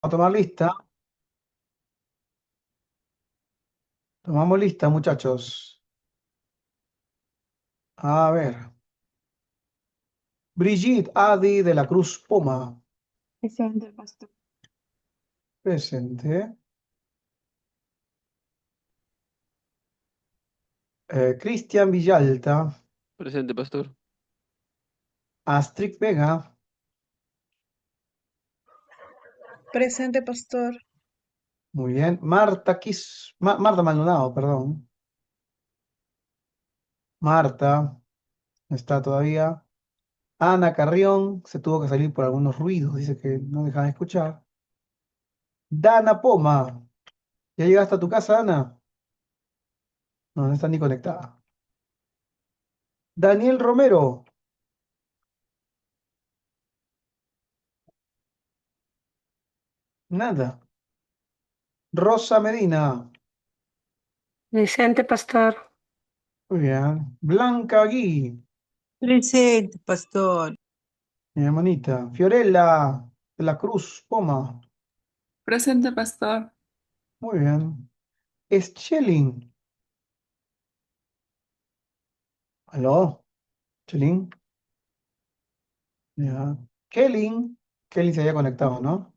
A tomar lista. Tomamos lista, muchachos. A ver. Brigitte Adi de la Cruz Poma. Presente, pastor. Presente. Cristian Villalta. Presente, pastor. Astrid Vega. Presente, pastor. Muy bien. Marta Maldonado, perdón. Marta. No está todavía. Ana Carrión. Se tuvo que salir por algunos ruidos. Dice que no dejan de escuchar. Dana Poma. ¿Ya llegaste a tu casa, Ana? No, no está ni conectada. Daniel Romero. Nada. Rosa Medina. Vicente Pastor, Muy bien. Blanca Gui. Presente, pastor. Mi hermanita. Fiorella de la Cruz Poma. Presente, pastor. Muy bien. Schelling. ¿Aló? Schelling. Ya. Kelling. Kelly se había conectado, ¿no?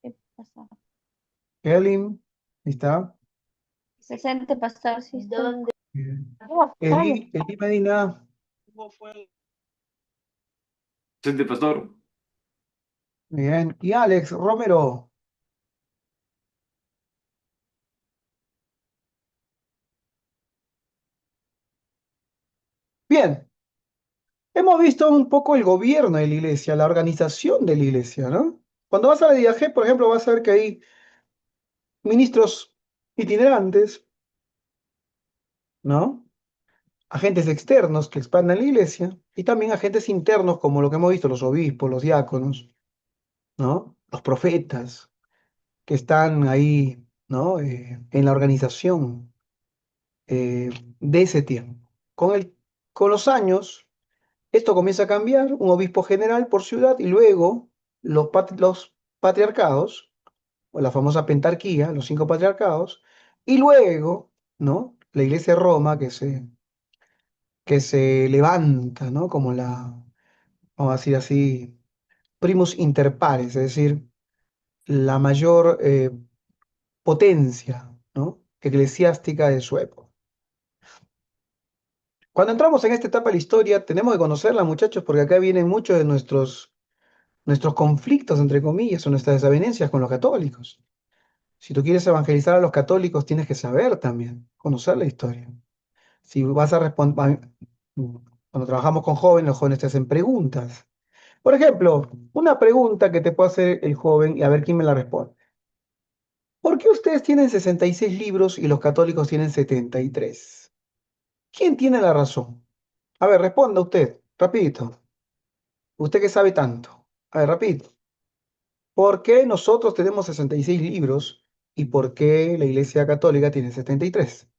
¿Qué pasa? Kelly. Ahí está. Presente, pastor. Sí, está. Bien. Oh, vaya. Eli Medina. Presente, pastor. Bien. Y Alex Romero. Bien. Hemos visto un poco el gobierno de la iglesia, la organización de la iglesia, ¿no? Cuando vas a la DIAG, por ejemplo, vas a ver que hay ministros itinerantes, ¿no? Agentes externos que expanden la iglesia y también agentes internos como lo que hemos visto, los obispos, los diáconos, ¿no? Los profetas que están ahí, ¿no? En la organización de ese tiempo. Con los años, esto comienza a cambiar, un obispo general por ciudad y luego los patriarcados, o la famosa pentarquía, los 5 patriarcados, y luego, ¿no? La iglesia de Roma que se levanta, ¿no? Como vamos a decir así, primus inter pares, es decir, la mayor potencia, ¿no? Eclesiástica de su época. Cuando entramos en esta etapa de la historia, tenemos que conocerla, muchachos, porque acá vienen muchos de nuestros conflictos, entre comillas, o nuestras desavenencias con los católicos. Si tú quieres evangelizar a los católicos, tienes que saber también, conocer la historia. Si vas a responder, cuando trabajamos con jóvenes, los jóvenes te hacen preguntas. Por ejemplo, una pregunta que te puede hacer el joven y a ver quién me la responde. ¿Por qué ustedes tienen 66 libros y los católicos tienen 73? ¿Quién tiene la razón? A ver, responda usted, rapidito. Usted que sabe tanto. A ver, rapidito. ¿Por qué nosotros tenemos 66 libros y por qué la Iglesia Católica tiene 73?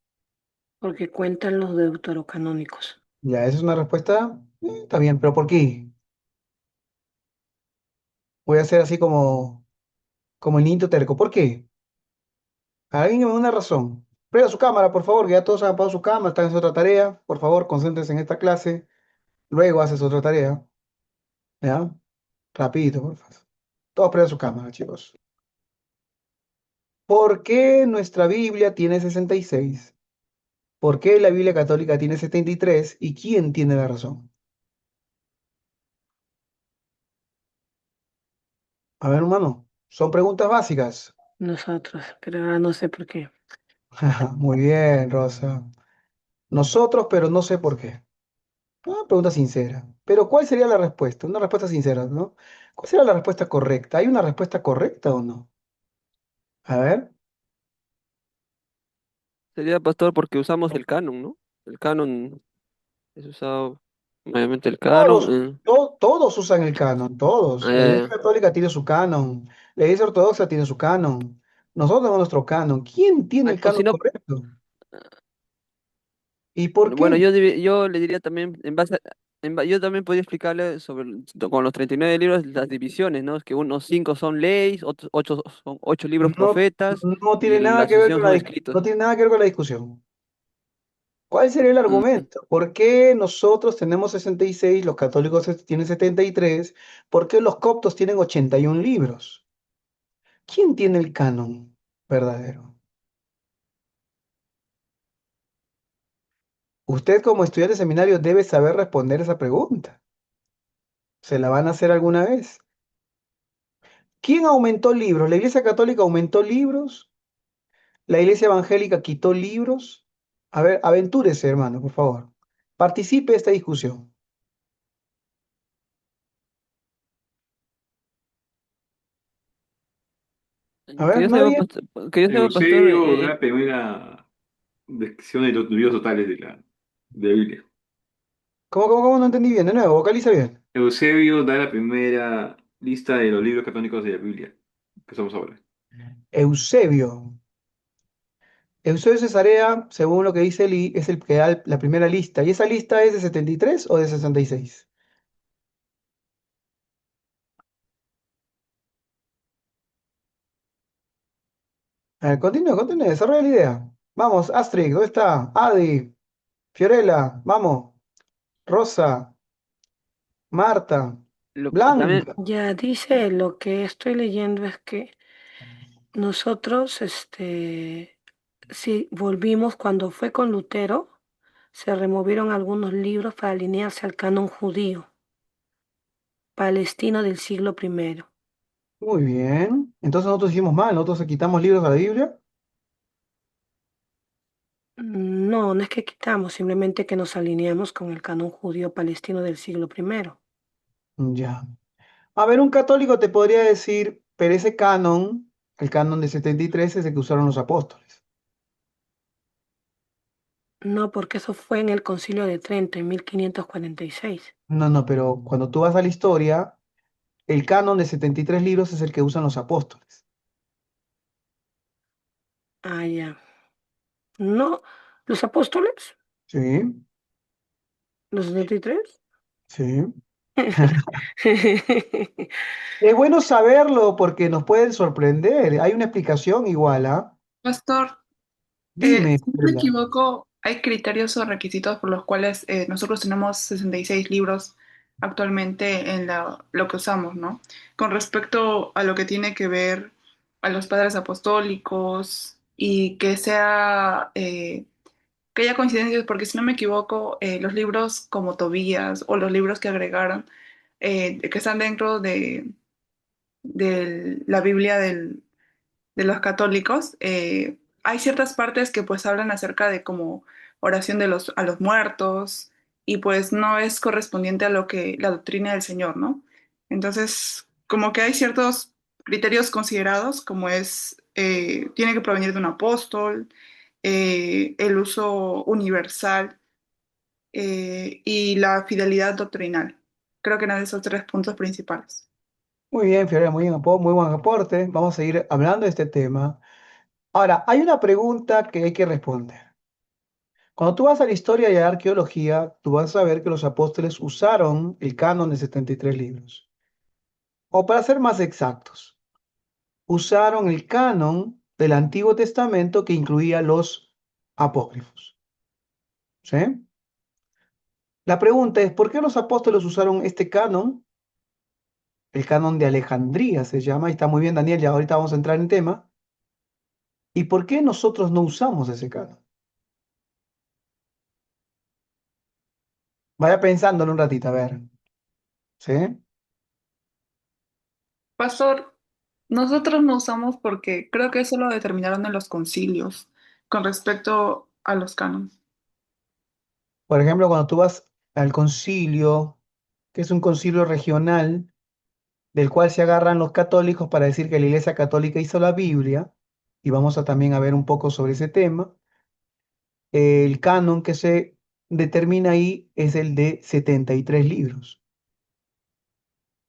porque cuentan los deuterocanónicos. Ya, esa es una respuesta. Está bien, pero ¿por qué? Voy a hacer así como el niño terco. ¿Por qué? Alguien me da una razón. Prenda su cámara, por favor, que ya todos han apagado su cámara, están en otra tarea. Por favor, concéntrense en esta clase. Luego haces otra tarea. ¿Ya? Rapidito, por favor. Todos prendan su cámara, chicos. ¿Por qué nuestra Biblia tiene 66? ¿Por qué la Biblia católica tiene 73? ¿Y quién tiene la razón? A ver, hermano, son preguntas básicas. Nosotros, pero ahora no sé por qué. Muy bien, Rosa. Nosotros, pero no sé por qué. Una pregunta sincera. Pero ¿cuál sería la respuesta? Una respuesta sincera, ¿no? ¿Cuál sería la respuesta correcta? ¿Hay una respuesta correcta o no? A ver. Sería, pastor, porque usamos el canon, ¿no? El canon es usado, obviamente el canon. Todos usan el canon, todos. La Iglesia Eh, Católica tiene su canon. La Iglesia Ortodoxa tiene su canon. Nosotros tenemos nuestro canon. ¿Quién tiene el o canon si no, correcto? ¿Y por bueno, qué? yo le diría también, Yo también podría explicarle con los 39 libros las divisiones, ¿no? Es que unos 5 son leyes, otros 8 son 8 libros No, profetas no y tiene nada la que ver sucesión con son escritos. no tiene nada que ver con la discusión. ¿Cuál sería el Mm, argumento? ¿Por qué nosotros tenemos 66, los católicos tienen 73? ¿Por qué los coptos tienen 81 libros? ¿Quién tiene el canon verdadero? Usted como estudiante de seminario debe saber responder esa pregunta. ¿Se la van a hacer alguna vez? ¿Quién aumentó libros? ¿La Iglesia Católica aumentó libros? ¿La Iglesia Evangélica quitó libros? A ver, aventúrese, hermano, por favor. Participe de esta discusión. A Que ver, yo sepa, nadie. pastor, Eusebio da la primera descripción de los libros totales de la Biblia. ¿Cómo? No entendí bien. De nuevo, vocaliza bien. Eusebio da la primera lista de los libros católicos de la Biblia, que somos ahora. Eusebio. Eusebio Cesarea, según lo que dice es el que da la primera lista. ¿Y esa lista es de 73 o de 66? A ver, continúe, desarrolla la idea. Vamos, Astrid, ¿dónde está? Adi, Fiorella, vamos. Rosa, Marta, también, Blanca. Ya dice, lo que estoy leyendo es que nosotros, si volvimos cuando fue con Lutero, se removieron algunos libros para alinearse al canon judío, palestino del siglo primero. Muy bien. Entonces nosotros hicimos mal, nosotros quitamos libros a la Biblia. No, no es que quitamos, simplemente que nos alineamos con el canon judío palestino del siglo primero. Ya. A ver, un católico te podría decir, pero ese canon, el canon de 73 es el que usaron los apóstoles. No, porque eso fue en el Concilio de Trento en 1546. No, pero cuando tú vas a la historia, el canon de 73 libros es el que usan los apóstoles. Ah, ya. No, los apóstoles, Sí, los 73. sí. Es bueno saberlo porque nos pueden sorprender. Hay una explicación igual, ¿ah? Pastor, Dime, si no me Fiorella. equivoco, hay criterios o requisitos por los cuales nosotros tenemos 66 libros actualmente en lo que usamos, ¿no? Con respecto a lo que tiene que ver a los padres apostólicos y que haya coincidencias, porque si no me equivoco, los libros como Tobías o los libros que agregaron, que están dentro de la Biblia de los católicos, hay ciertas partes que pues hablan acerca de como oración a los muertos y pues no es correspondiente a lo que la doctrina del Señor, ¿no? Entonces, como que hay ciertos criterios considerados, como tiene que provenir de un apóstol, el uso universal y la fidelidad doctrinal. Creo que eran esos tres puntos principales. Muy bien, Fiorella, muy buen aporte. Vamos a seguir hablando de este tema. Ahora, hay una pregunta que hay que responder. Cuando tú vas a la historia y a la arqueología, tú vas a ver que los apóstoles usaron el canon de 73 libros. O para ser más exactos, usaron el canon del Antiguo Testamento que incluía los apócrifos. ¿Sí? La pregunta es, ¿por qué los apóstoles usaron este canon? El canon de Alejandría se llama, y está muy bien, Daniel, ya ahorita vamos a entrar en tema. ¿Y por qué nosotros no usamos ese canon? Vaya pensándolo un ratito, a ver. ¿Sí? Pastor, nosotros no usamos porque creo que eso lo determinaron en los concilios con respecto a los cánones. Por ejemplo, cuando tú vas al concilio, que es un concilio regional, del cual se agarran los católicos para decir que la Iglesia Católica hizo la Biblia, y vamos a también a ver un poco sobre ese tema, el canon que se determina ahí es el de 73 libros.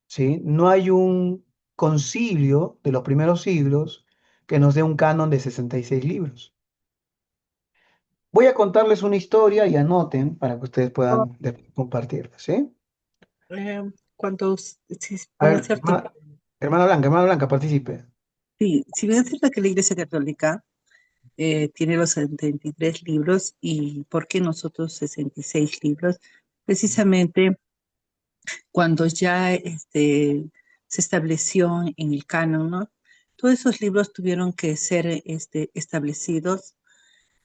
¿Sí? No hay un concilio de los primeros siglos que nos dé un canon de 66 libros. Voy a contarles una historia y anoten para que ustedes Oh, puedan compartirla, ¿sí? si A bien ver, es cierto, hermana Blanca, participe. sí, si bien es cierto que la Iglesia Católica tiene los 73 libros y ¿por qué nosotros 66 libros? Precisamente cuando ya se estableció en el canon, ¿no? Todos esos libros tuvieron que ser establecidos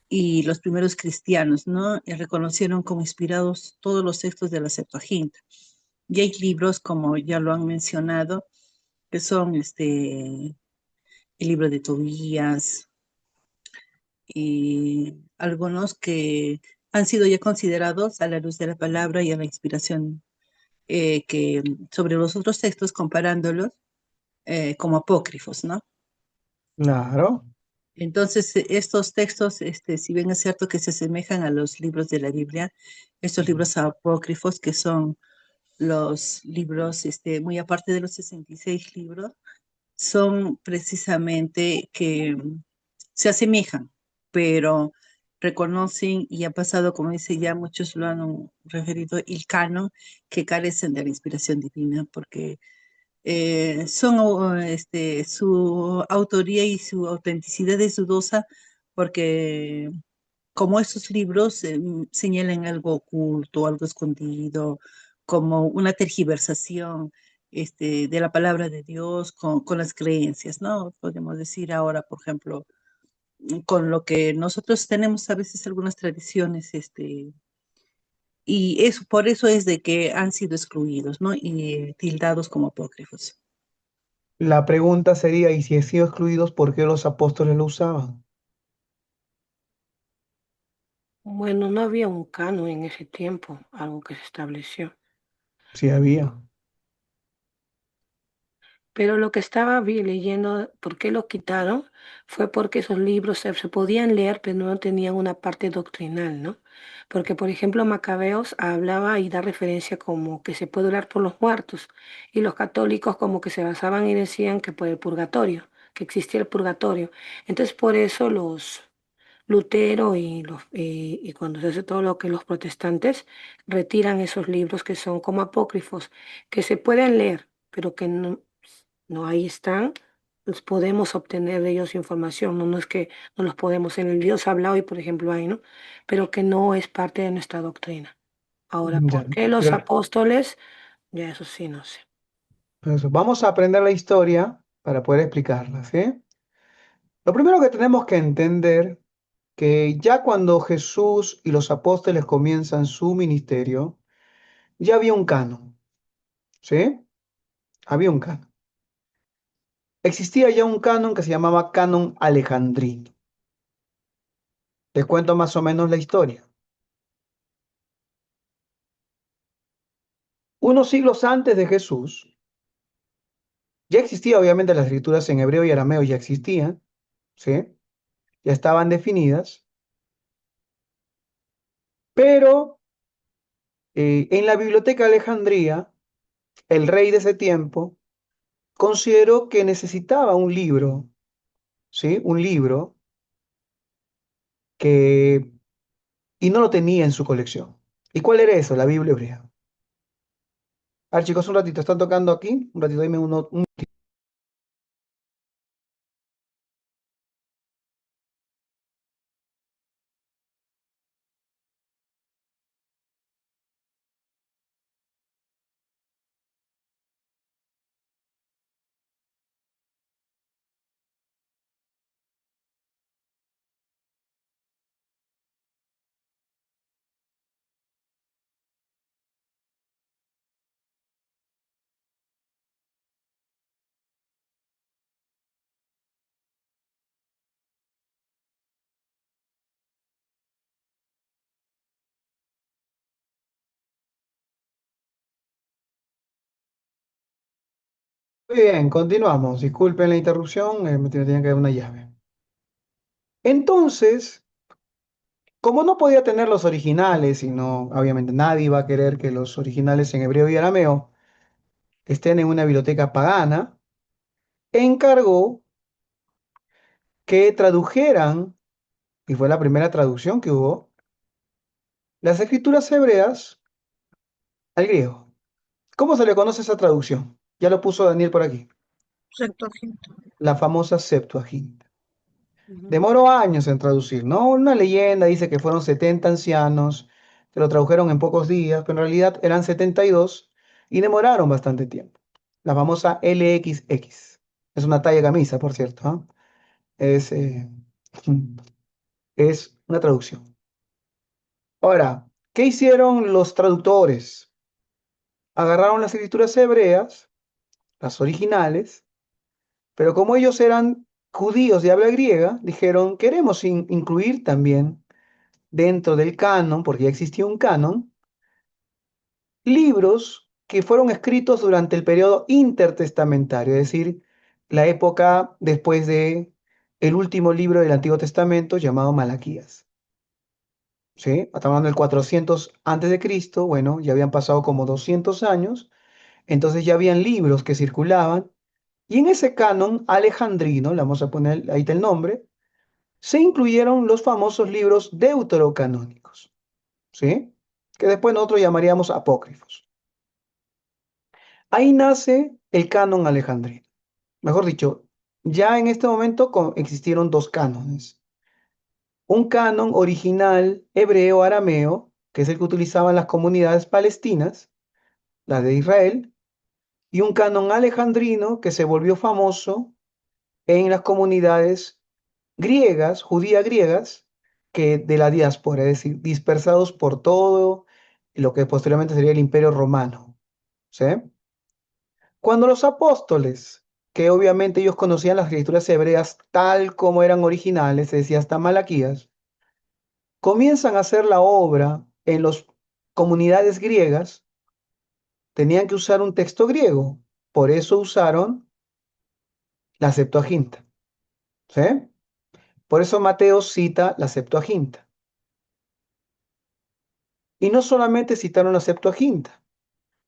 y los primeros cristianos, ¿no? Reconocieron como inspirados todos los textos de la Septuaginta. Y hay libros, como ya lo han mencionado, que son el libro de Tobías y algunos que han sido ya considerados a la luz de la palabra y a la inspiración que sobre los otros textos comparándolos como apócrifos, ¿no? Claro. Entonces, estos textos, si bien es cierto que se asemejan a los libros de la Biblia, estos libros apócrifos que son los libros, muy aparte de los 66 libros, son precisamente que se asemejan, pero reconocen y ha pasado, como dice ya muchos lo han referido, el canon, que carecen de la inspiración divina, porque su autoría y su autenticidad es dudosa, porque como estos libros señalan algo oculto, algo escondido, como una tergiversación de la palabra de Dios con las creencias, ¿no? Podemos decir ahora, por ejemplo, con lo que nosotros tenemos a veces algunas tradiciones, y eso, por eso es de que han sido excluidos, ¿no? Y tildados como apócrifos. La pregunta sería, ¿y si he sido excluidos, por qué los apóstoles lo usaban? Bueno, no había un canon en ese tiempo, algo que se estableció. Sí había. Pero lo que estaba leyendo, ¿por qué lo quitaron? Fue porque esos libros se podían leer, pero no tenían una parte doctrinal, ¿no? Porque, por ejemplo, Macabeos hablaba y da referencia como que se puede orar por los muertos, y los católicos como que se basaban y decían que por el purgatorio, que existía el purgatorio. Entonces, por eso los Lutero y cuando se hace todo lo que los protestantes retiran esos libros que son como apócrifos, que se pueden leer, pero que no ahí están, los podemos obtener de ellos información, no es que no los podemos, en el Dios habla hoy, por ejemplo, hay, ¿no? Pero que no es parte de nuestra doctrina. Ahora, Ya. ¿por qué los Pero apóstoles? Ya eso sí, no sé. eso, vamos a aprender la historia para poder explicarla, ¿sí? Lo primero que tenemos que entender que ya cuando Jesús y los apóstoles comienzan su ministerio, ya había un canon, ¿sí? Había un canon. Existía ya un canon que se llamaba canon alejandrino. Te cuento más o menos la historia. Unos siglos antes de Jesús, ya existía obviamente las escrituras en hebreo y arameo, ya existían, ¿sí? Ya estaban definidas, pero en la Biblioteca de Alejandría, el rey de ese tiempo consideró que necesitaba un libro, ¿sí? Un libro que, y no lo tenía en su colección. ¿Y cuál era eso? La Biblia hebrea. A ver, chicos, un ratito, ¿están tocando aquí? Un ratito, dime uno. Muy bien, continuamos. Disculpen la interrupción, me tenía que dar una llave. Entonces, como no podía tener los originales, y no, obviamente nadie va a querer que los originales en hebreo y arameo estén en una biblioteca pagana, encargó que tradujeran y fue la primera traducción que hubo, las escrituras hebreas al griego. ¿Cómo se le conoce esa traducción? Ya lo puso Daniel por aquí, Septuaginta. la famosa Septuaginta. Ujú. Demoró años en traducir, ¿no? Una leyenda dice que fueron 70 ancianos que lo tradujeron en pocos días, pero en realidad eran 72 y demoraron bastante tiempo. La famosa LXX. Es una talla de camisa, por cierto, ¿ah? Es, es una traducción. Ahora, ¿qué hicieron los traductores? Agarraron las escrituras hebreas, las originales, pero como ellos eran judíos de habla griega, dijeron, queremos incluir también dentro del canon, porque ya existía un canon, libros que fueron escritos durante el periodo intertestamentario, es decir, la época después de el último libro del Antiguo Testamento llamado Malaquías. ¿Sí? Estamos hablando del 400 antes de Cristo, bueno, ya habían pasado como 200 años, entonces ya habían libros que circulaban, y en ese canon alejandrino, le vamos a poner ahí está el nombre, se incluyeron los famosos libros deuterocanónicos, ¿sí? Que después nosotros llamaríamos apócrifos. Ahí nace el canon alejandrino. Mejor dicho, ya en este momento existieron dos cánones. Un canon original hebreo-arameo, que es el que utilizaban las comunidades palestinas, las de Israel, y un canon alejandrino que se volvió famoso en las comunidades griegas, judías griegas, que de la diáspora, es decir, dispersados por todo lo que posteriormente sería el Imperio Romano. ¿Sí? Cuando los apóstoles, que obviamente ellos conocían las escrituras hebreas tal como eran originales, se decía hasta Malaquías, comienzan a hacer la obra en las comunidades griegas, tenían que usar un texto griego. Por eso usaron la Septuaginta. ¿Sí? Por eso Mateo cita la Septuaginta. Y no solamente citaron la Septuaginta,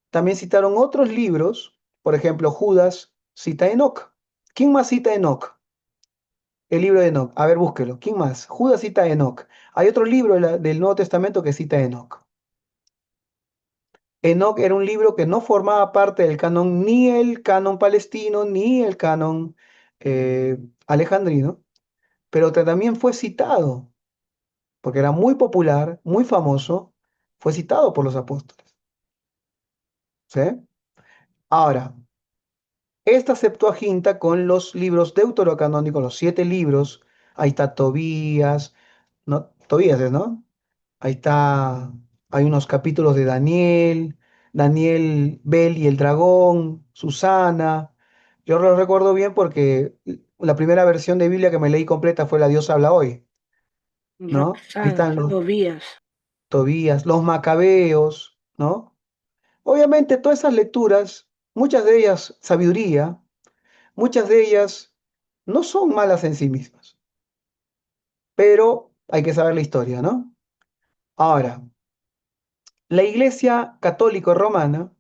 también citaron otros libros. Por ejemplo, Judas cita a Enoc. ¿Quién más cita a Enoc? El libro de Enoc. A ver, búsquelo. ¿Quién más? Judas cita a Enoc. Hay otro libro del Nuevo Testamento que cita a Enoc. Enoc era un libro que no formaba parte del canon, ni el canon palestino, ni el canon eh, alejandrino, pero que también fue citado, porque era muy popular, muy famoso, fue citado por los apóstoles. ¿Sí? Ahora, esta Septuaginta con los libros deuterocanónicos, los 7 libros, ahí está Tobías, ¿no? Tobías es, ¿no? Ahí está, hay unos capítulos de Daniel, Daniel, Bel y el dragón, Susana. Yo lo recuerdo bien porque la primera versión de Biblia que me leí completa fue La Dios habla hoy, ¿no? Ahí Rapsadas, están los Tobías. Tobías, los Macabeos, ¿no? Obviamente todas esas lecturas, muchas de ellas sabiduría, muchas de ellas no son malas en sí mismas, pero hay que saber la historia, ¿no? Ahora, la Iglesia Católica Romana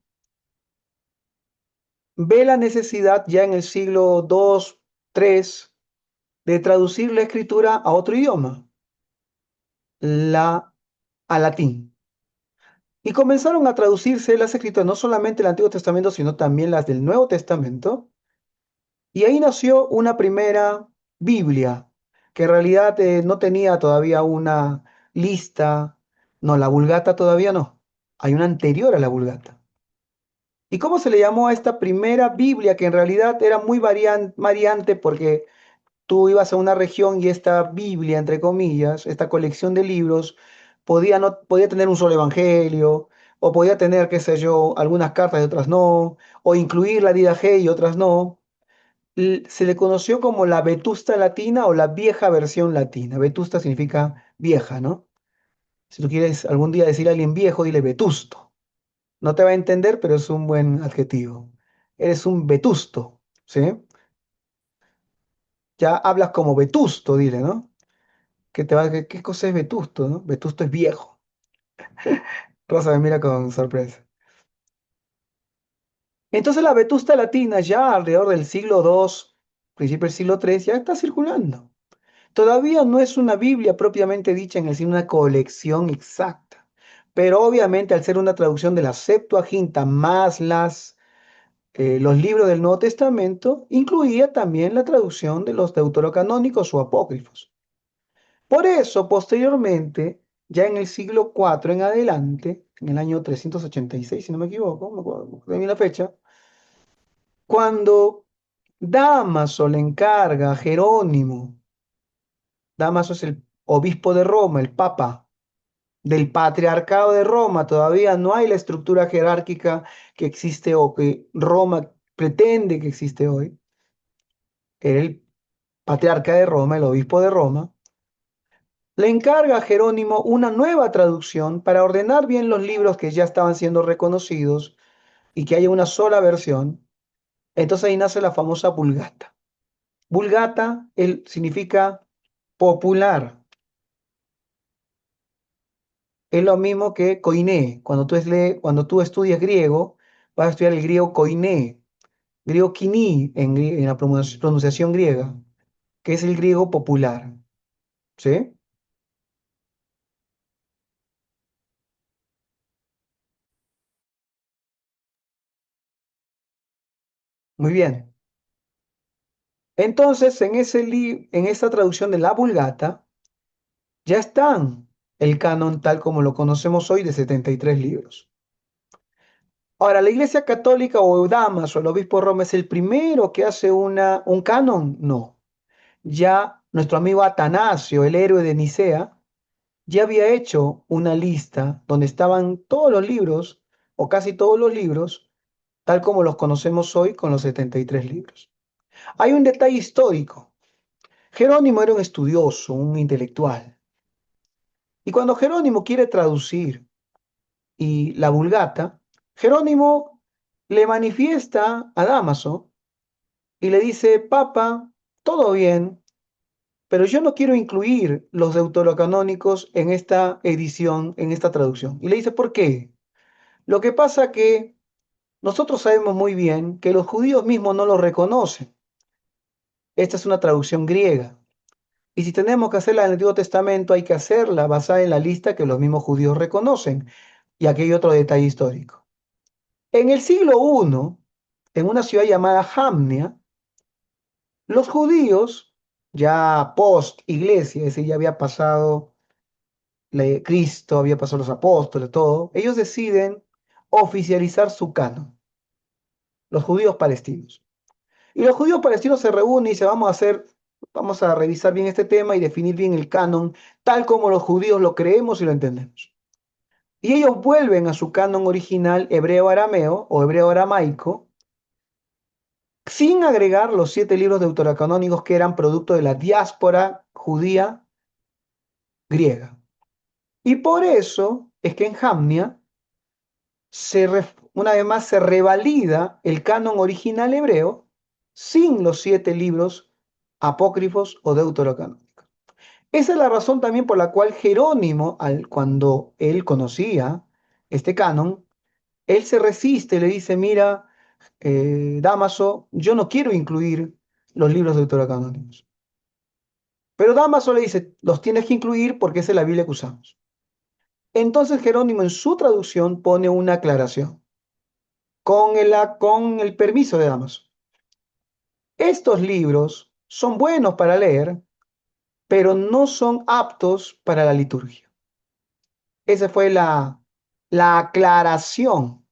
ve la necesidad ya en el siglo II, III, de traducir la escritura a otro idioma, la, a latín. Y comenzaron a traducirse las escrituras, no solamente el Antiguo Testamento, sino también las del Nuevo Testamento. Y ahí nació una primera Biblia, que en realidad no tenía todavía una lista, no, la Vulgata todavía no, hay una anterior a la Vulgata. ¿Y cómo se le llamó a esta primera Biblia, que en realidad era muy variante porque tú ibas a una región y esta Biblia, entre comillas, esta colección de libros, podía tener un solo evangelio, o podía tener, qué sé yo, algunas cartas y otras no, o incluir la Didache y otras no? Se le conoció como la Vetusta Latina o la vieja versión latina. Vetusta significa vieja, ¿no? Si tú quieres algún día decir a alguien viejo, dile vetusto. No te va a entender, pero es un buen adjetivo. Eres un vetusto, ¿sí? Ya hablas como vetusto, dile, ¿no? ¿Qué cosa es vetusto, no? Vetusto es viejo. Rosa me mira con sorpresa. Entonces la Vetusta Latina ya alrededor del siglo II, principio del siglo III, ya está circulando. Todavía no es una Biblia propiamente dicha en el sino una colección exacta, pero obviamente al ser una traducción de la Septuaginta más los libros del Nuevo Testamento, incluía también la traducción de los deuterocanónicos o apócrifos. Por eso, posteriormente, ya en el siglo IV en adelante, en el año 386, si no me equivoco, me acuerdo bien la fecha, cuando Dámaso le encarga a Jerónimo, Dámaso es el obispo de Roma, el papa del patriarcado de Roma, todavía no hay la estructura jerárquica que existe o que Roma pretende que existe hoy. Era el patriarca de Roma, el obispo de Roma, le encarga a Jerónimo una nueva traducción para ordenar bien los libros que ya estaban siendo reconocidos y que haya una sola versión. Entonces ahí nace la famosa Vulgata. Vulgata significa popular. Es lo mismo que koiné. Cuando tú estudias griego, vas a estudiar el griego koiné, griego kiní en la pronunciación griega, que es el griego popular. ¿Sí? Muy bien. Entonces, en esa traducción de la Vulgata, ya están el canon tal como lo conocemos hoy de 73 libros. Ahora, la Iglesia Católica o Damaso, el obispo de Roma, ¿es el primero que hace un canon? No. Ya nuestro amigo Atanasio, el héroe de Nicea, ya había hecho una lista donde estaban todos los libros, o casi todos los libros, tal como los conocemos hoy con los 73 libros. Hay un detalle histórico. Jerónimo era un estudioso, un intelectual. Y cuando Jerónimo quiere traducir y la Vulgata, Jerónimo le manifiesta a Dámaso y le dice, Papa, todo bien, pero yo no quiero incluir los deuterocanónicos en esta edición, en esta traducción. Y le dice, ¿por qué? Lo que pasa que nosotros sabemos muy bien que los judíos mismos no los reconocen. Esta es una traducción griega. Y si tenemos que hacerla en el Antiguo Testamento, hay que hacerla basada en la lista que los mismos judíos reconocen. Y aquí hay otro detalle histórico. En el siglo I, en una ciudad llamada Jamnia, los judíos, ya post iglesia, es decir, ya había pasado Cristo, había pasado los apóstoles, todo, ellos deciden oficializar su canon, los judíos palestinos. Y los judíos palestinos se reúnen y dicen, vamos a revisar bien este tema y definir bien el canon, tal como los judíos lo creemos y lo entendemos. Y ellos vuelven a su canon original hebreo-arameo o hebreo-aramaico, sin agregar los 7 libros deuterocanónicos que eran producto de la diáspora judía griega. Y por eso es que en Jamnia, una vez más, se revalida el canon original hebreo sin los 7 libros apócrifos o deuterocanónicos. Esa es la razón también por la cual Jerónimo, cuando él conocía este canon, él se resiste y le dice, mira, Dámaso, yo no quiero incluir los libros deuterocanónicos. Pero Dámaso le dice, los tienes que incluir porque esa es la Biblia que usamos. Entonces Jerónimo en su traducción pone una aclaración con el permiso de Dámaso. Estos libros son buenos para leer, pero no son aptos para la liturgia. Esa fue la aclaración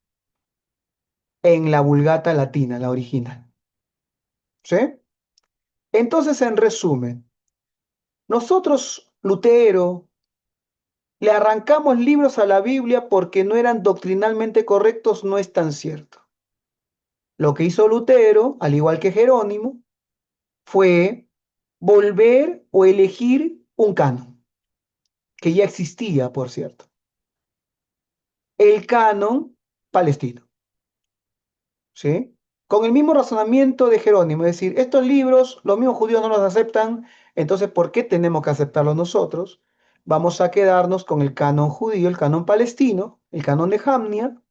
en la Vulgata latina, la original. ¿Sí? Entonces, en resumen, nosotros, Lutero, le arrancamos libros a la Biblia porque no eran doctrinalmente correctos, no es tan cierto. Lo que hizo Lutero, al igual que Jerónimo, fue volver o elegir un canon, que ya existía, por cierto. El canon palestino. ¿Sí? Con el mismo razonamiento de Jerónimo, es decir, estos libros los mismos judíos no los aceptan, entonces ¿por qué tenemos que aceptarlos nosotros? Vamos a quedarnos con el canon judío, el canon palestino, el canon de Jamnia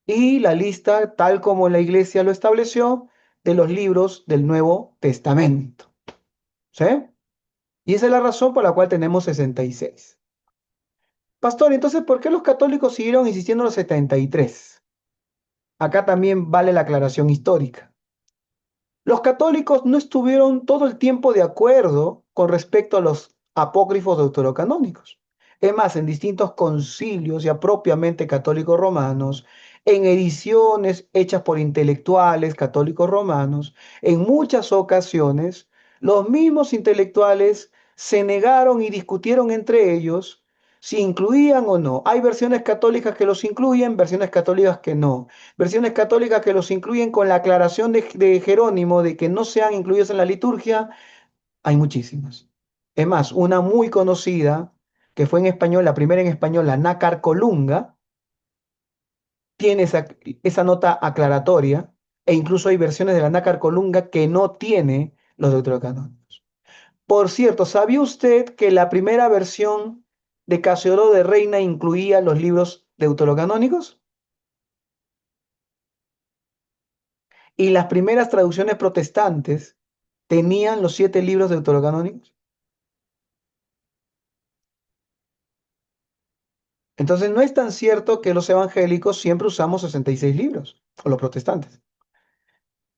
y la lista tal como la iglesia lo estableció de los libros del Nuevo Testamento. ¿Sí? Y esa es la razón por la cual tenemos 66. Pastor, entonces, ¿por qué los católicos siguieron insistiendo en los 73? Acá también vale la aclaración histórica. Los católicos no estuvieron todo el tiempo de acuerdo con respecto a los apócrifos deuterocanónicos. Es más, en distintos concilios, ya propiamente católicos romanos, en ediciones hechas por intelectuales católicos romanos, en muchas ocasiones, los mismos intelectuales se negaron y discutieron entre ellos si incluían o no. Hay versiones católicas que los incluyen, versiones católicas que no. Versiones católicas que los incluyen con la aclaración de Jerónimo de que no sean incluidos en la liturgia, hay muchísimas. Es más, una muy conocida, que fue en español, la primera en español, la Nácar Colunga, tiene esa nota aclaratoria, e incluso hay versiones de la Nácar Colunga que no tiene los deuterocanónicos. Por cierto, ¿sabía usted que la primera versión de Casiodoro de Reina incluía los libros deuterocanónicos? Y las primeras traducciones protestantes tenían los 7 libros deuterocanónicos. Entonces no es tan cierto que los evangélicos siempre usamos 66 libros, o los protestantes.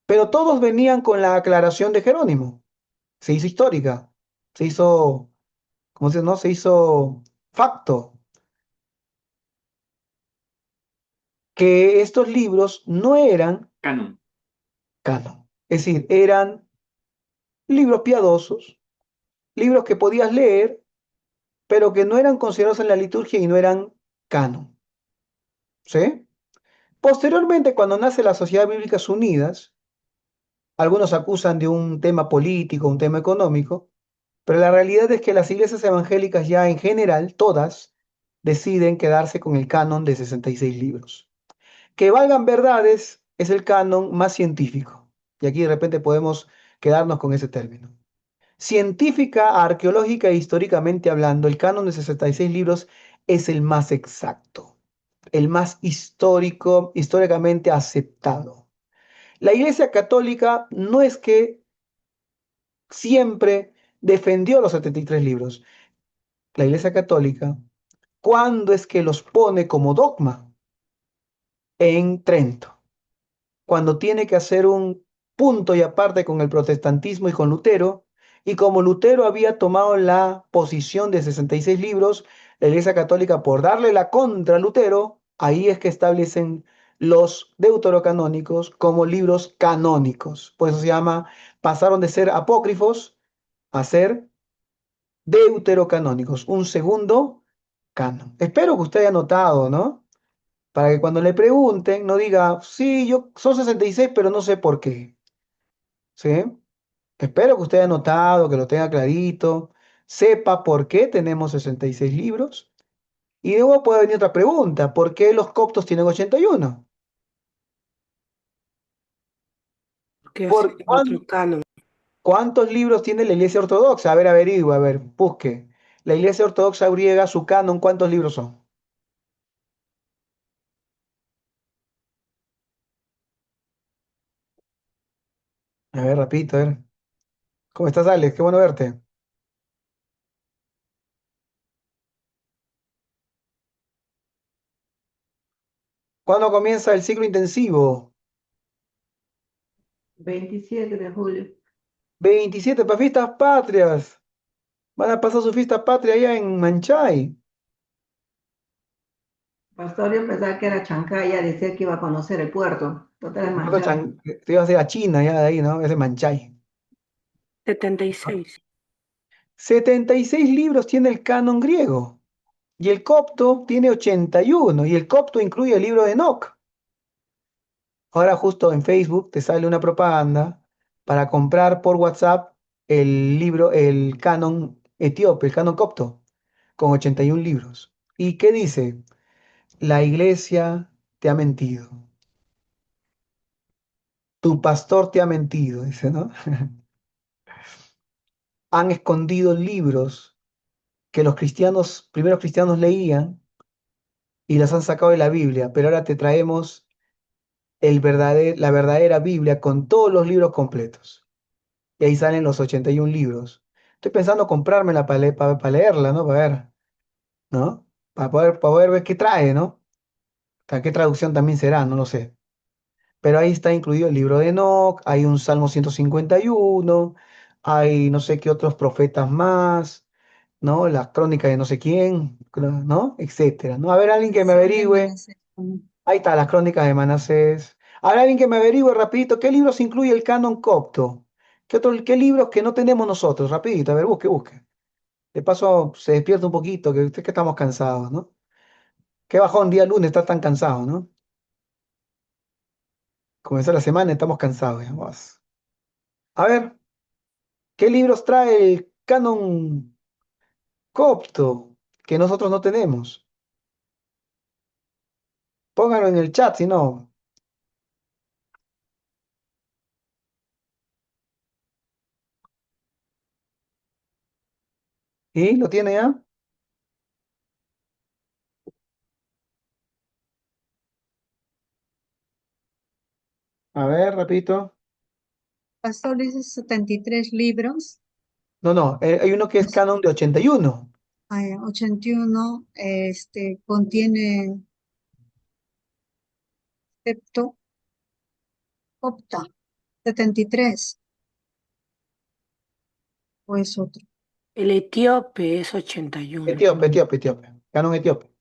Pero todos venían con la aclaración de Jerónimo. Se hizo histórica, se hizo, ¿cómo se dice? No? Se hizo facto, que estos libros no eran Canon. canon. Es decir, eran libros piadosos, libros que podías leer, pero que no eran considerados en la liturgia y no eran canon. ¿Sí? Posteriormente, cuando nace la Sociedad Bíblicas Unidas, algunos acusan de un tema político, un tema económico, pero la realidad es que las iglesias evangélicas ya en general, todas, deciden quedarse con el canon de 66 libros. Que valgan verdades es el canon más científico. Y aquí de repente podemos quedarnos con ese término. Científica, arqueológica e históricamente hablando, el canon de 66 libros es el más exacto, el más histórico, históricamente aceptado. La Iglesia Católica no es que siempre defendió los 73 libros. La Iglesia Católica, ¿cuándo es que los pone como dogma? En Trento, cuando tiene que hacer un punto y aparte con el protestantismo y con Lutero, y como Lutero había tomado la posición de 66 libros, la Iglesia Católica, por darle la contra a Lutero, ahí es que establecen los deuterocanónicos como libros canónicos. Por eso se llama, pasaron de ser apócrifos a ser deuterocanónicos, un segundo canon. Espero que usted haya notado, ¿no? Para que cuando le pregunten no diga, sí, yo son 66, pero no sé por qué. ¿Sí? Espero que usted haya notado, que lo tenga clarito, sepa por qué tenemos 66 libros. Y luego puede venir otra pregunta, ¿por qué los coptos tienen 81? Que hace ¿Por otro canon. cuántos libros tiene la Iglesia Ortodoxa? A ver, averigüe, a ver, busque. La Iglesia Ortodoxa griega, su canon, ¿cuántos libros son? A ver, rapidito, a ver. ¿Cómo estás, Alex? Qué bueno verte. ¿Cuándo comienza el ciclo intensivo? 27 de julio. 27 para fiestas patrias. Van a pasar su fiesta patria allá en Manchay. Pastor, yo pensaba que era Chancaya, decía que iba a conocer el puerto. Total es Puerto Manchay. Te iba a ir a China, ya de ahí, ¿no? Es de Manchay. 76. 76 libros tiene el canon griego. Y el copto tiene 81. Y el copto incluye el libro de Enoch. Ahora justo en Facebook te sale una propaganda para comprar por WhatsApp el libro, el canon etíope, el canon copto, con 81 libros. ¿Y qué dice? La iglesia te ha mentido. Tu pastor te ha mentido, dice, ¿no? Han escondido libros que los cristianos, primeros cristianos leían y los han sacado de la Biblia, pero ahora te traemos la verdadera Biblia con todos los libros completos. Y ahí salen los 81 libros. Estoy pensando comprármela para leerla, ¿no? Para ver, ¿no? Para poder ver qué trae, ¿no? O sea, qué traducción también será, no lo sé. Pero ahí está incluido el libro de Enoc, hay un Salmo 151, hay no sé qué otros profetas más, ¿no? Las crónicas de no sé quién, ¿no? Etcétera, ¿no? A ver, alguien que me Sí, de averigüe. Manasés también. Ahí está, las crónicas de Manasés. A ver, alguien que me averigüe rapidito, ¿qué libros incluye el canon copto? ¿Qué libros que no tenemos nosotros? Rapidito, a ver, busque. De paso, se despierta un poquito, que estamos cansados, ¿no? Qué bajón día lunes, está tan cansado, ¿no? Comenzó la semana y estamos cansados, ya, vamos. A ver, ¿qué libros trae el canon copto que nosotros no tenemos? Pónganlo en el chat, si no. ¿Y lo tiene ya? A ver, rapidito. Pastor dice 73 libros, No, no, hay uno que es canon de 81. 81 contiene septo, opta, 73, o es otro. El etíope es 81. Etíope. Canon etíope.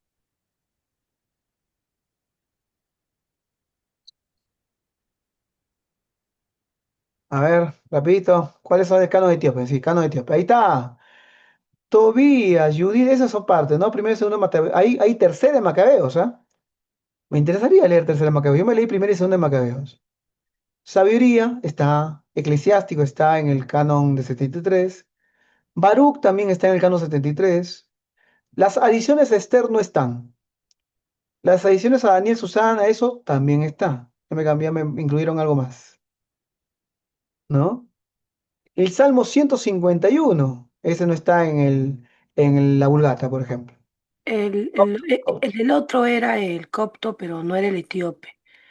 A ver, rapidito. ¿Cuáles son el canon etíope? Sí, canon etíope. Ahí está. Tobías, Judith, esas son partes, ¿no? Primero y segundo de Macabeos. Hay tercera de Macabeos, ¿ah? Me interesaría leer tercera de Macabeos. Yo me leí primera y segunda de Macabeos. Sabiduría está, Eclesiástico está en el canon de 73. Baruch también está en el canon 73. Las adiciones a Esther no están. Las adiciones a Daniel, Susana, eso también está. Ya me cambié, me incluyeron algo más, ¿no? El Salmo 151, ese no está en la Vulgata, por ejemplo. El otro era el copto, pero no era el etíope.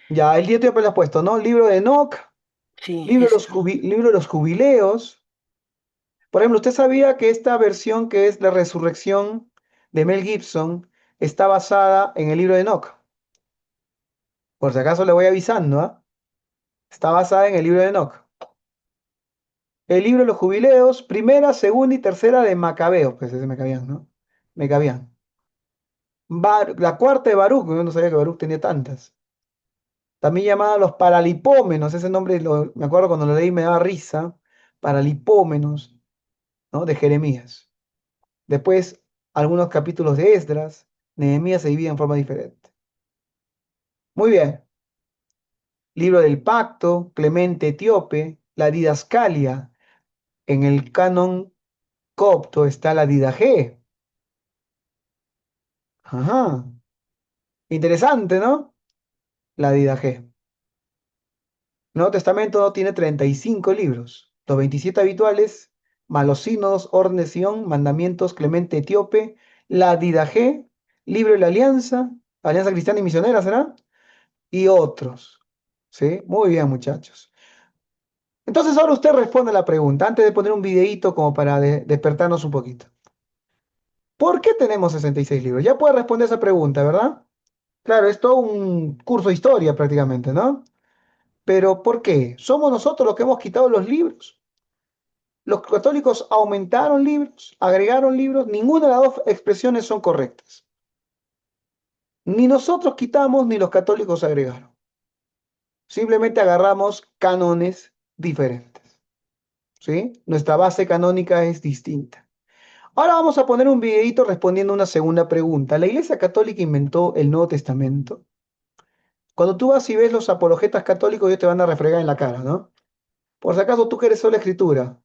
Ya, el día te lo has puesto, ¿no? Libro de Enoch, Sí, libro de ese. libro de los jubileos. Por ejemplo, ¿usted sabía que esta versión que es la resurrección de Mel Gibson está basada en el libro de Enoch? Por si acaso le voy avisando, ¿ah? Está basada en el libro de Enoch. El libro de los jubileos, primera, segunda y tercera de Macabeos, pues ese me cabían, ¿no? Me cabían. La cuarta de Baruch, yo no sabía que Baruch tenía tantas. También llamada los paralipómenos, ese nombre me acuerdo cuando lo leí me daba risa. Paralipómenos, ¿no? De Jeremías. Después, algunos capítulos de Esdras, Nehemías se divide en forma diferente. Muy bien. Libro del Pacto, Clemente Etíope, la Didascalia. En el canon copto está la Didaché. Ajá. Interesante, ¿no? La Didaché. El Nuevo Testamento tiene 35 libros, los 27 habituales, más los sínodos, órdenes, Sion, mandamientos, Clemente Etíope, la Didaché, libro de la Alianza, Alianza Cristiana y Misionera, ¿será? Y otros. ¿Sí? Muy bien, muchachos. Entonces ahora usted responde a la pregunta, antes de poner un videíto como para despertarnos un poquito. ¿Por qué tenemos 66 libros? Ya puede responder esa pregunta, ¿verdad? Claro, es todo un curso de historia prácticamente, ¿no? Pero ¿por qué? ¿Somos nosotros los que hemos quitado los libros? Los católicos aumentaron libros, agregaron libros, ninguna de las dos expresiones son correctas. Ni nosotros quitamos ni los católicos agregaron. Simplemente agarramos cánones diferentes. ¿Sí? Nuestra base canónica es distinta. Ahora vamos a poner un videito respondiendo una segunda pregunta. ¿La Iglesia Católica inventó el Nuevo Testamento? Cuando tú vas y ves los apologetas católicos, ellos te van a refregar en la cara, ¿no? Por si acaso tú que eres sola escritura,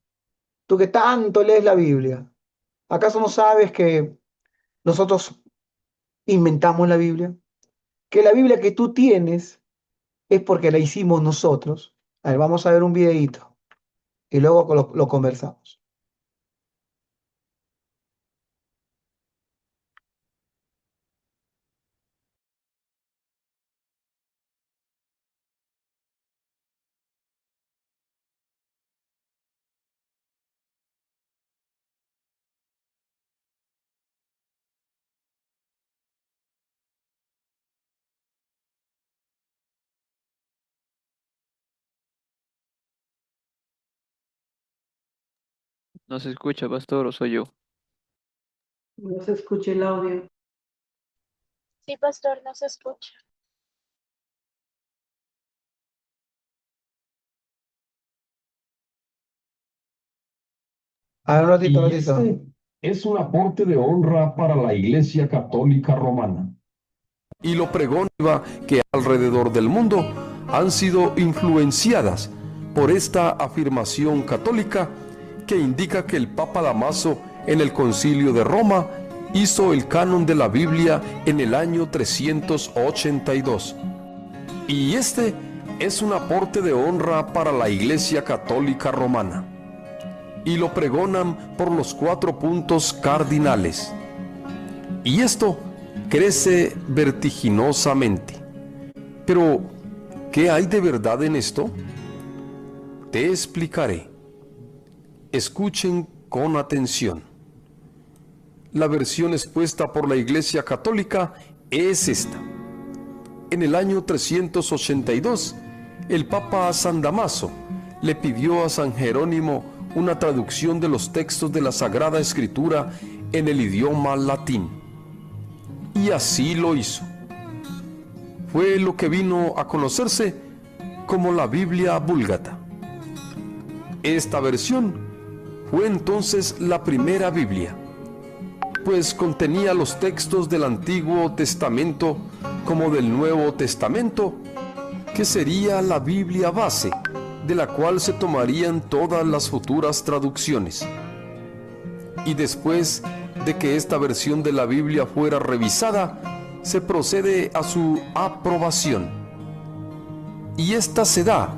tú que tanto lees la Biblia, ¿acaso no sabes que nosotros inventamos la Biblia? Que la Biblia que tú tienes es porque la hicimos nosotros. A ver, vamos a ver un videito y luego lo conversamos. ¿No se escucha, pastor, o soy yo? No se escucha el audio. Sí, pastor, no se escucha. Ah, un ratito, un Y ratito. este es un aporte de honra para la Iglesia Católica Romana. Y lo pregona que alrededor del mundo han sido influenciadas por esta afirmación católica que indica que el Papa Damaso en el Concilio de Roma hizo el canon de la Biblia en el año 382. Y este es un aporte de honra para la Iglesia Católica Romana. Y lo pregonan por los 4 puntos cardinales. Y esto crece vertiginosamente. Pero, ¿qué hay de verdad en esto? Te explicaré. Escuchen con atención. La versión expuesta por la Iglesia Católica es esta. En el año 382, el Papa San Damaso le pidió a San Jerónimo una traducción de los textos de la Sagrada Escritura en el idioma latín. Y así lo hizo. Fue lo que vino a conocerse como la Biblia Búlgata. Esta versión fue entonces la primera Biblia, pues contenía los textos del Antiguo Testamento como del Nuevo Testamento, que sería la Biblia base, de la cual se tomarían todas las futuras traducciones. Y después de que esta versión de la Biblia fuera revisada, se procede a su aprobación. Y esta se da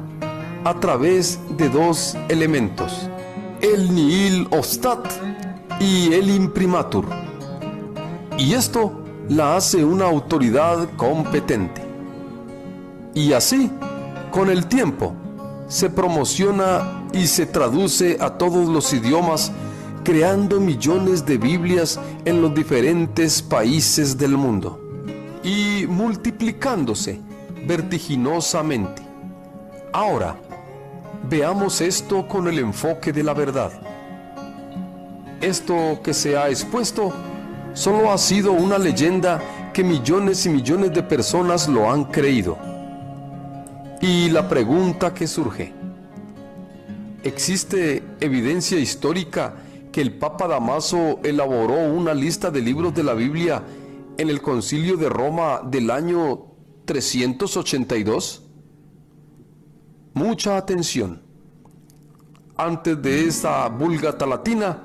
a través de 2 elementos: el nihil obstat y el imprimatur. Y esto la hace una autoridad competente. Y así, con el tiempo, se promociona y se traduce a todos los idiomas, creando millones de Biblias en los diferentes países del mundo y multiplicándose vertiginosamente. Ahora, veamos esto con el enfoque de la verdad. Esto que se ha expuesto solo ha sido una leyenda que millones y millones de personas lo han creído. Y la pregunta que surge: ¿existe evidencia histórica que el Papa Damaso elaboró una lista de libros de la Biblia en el Concilio de Roma del año 382? Mucha atención. Antes de esa Vulgata latina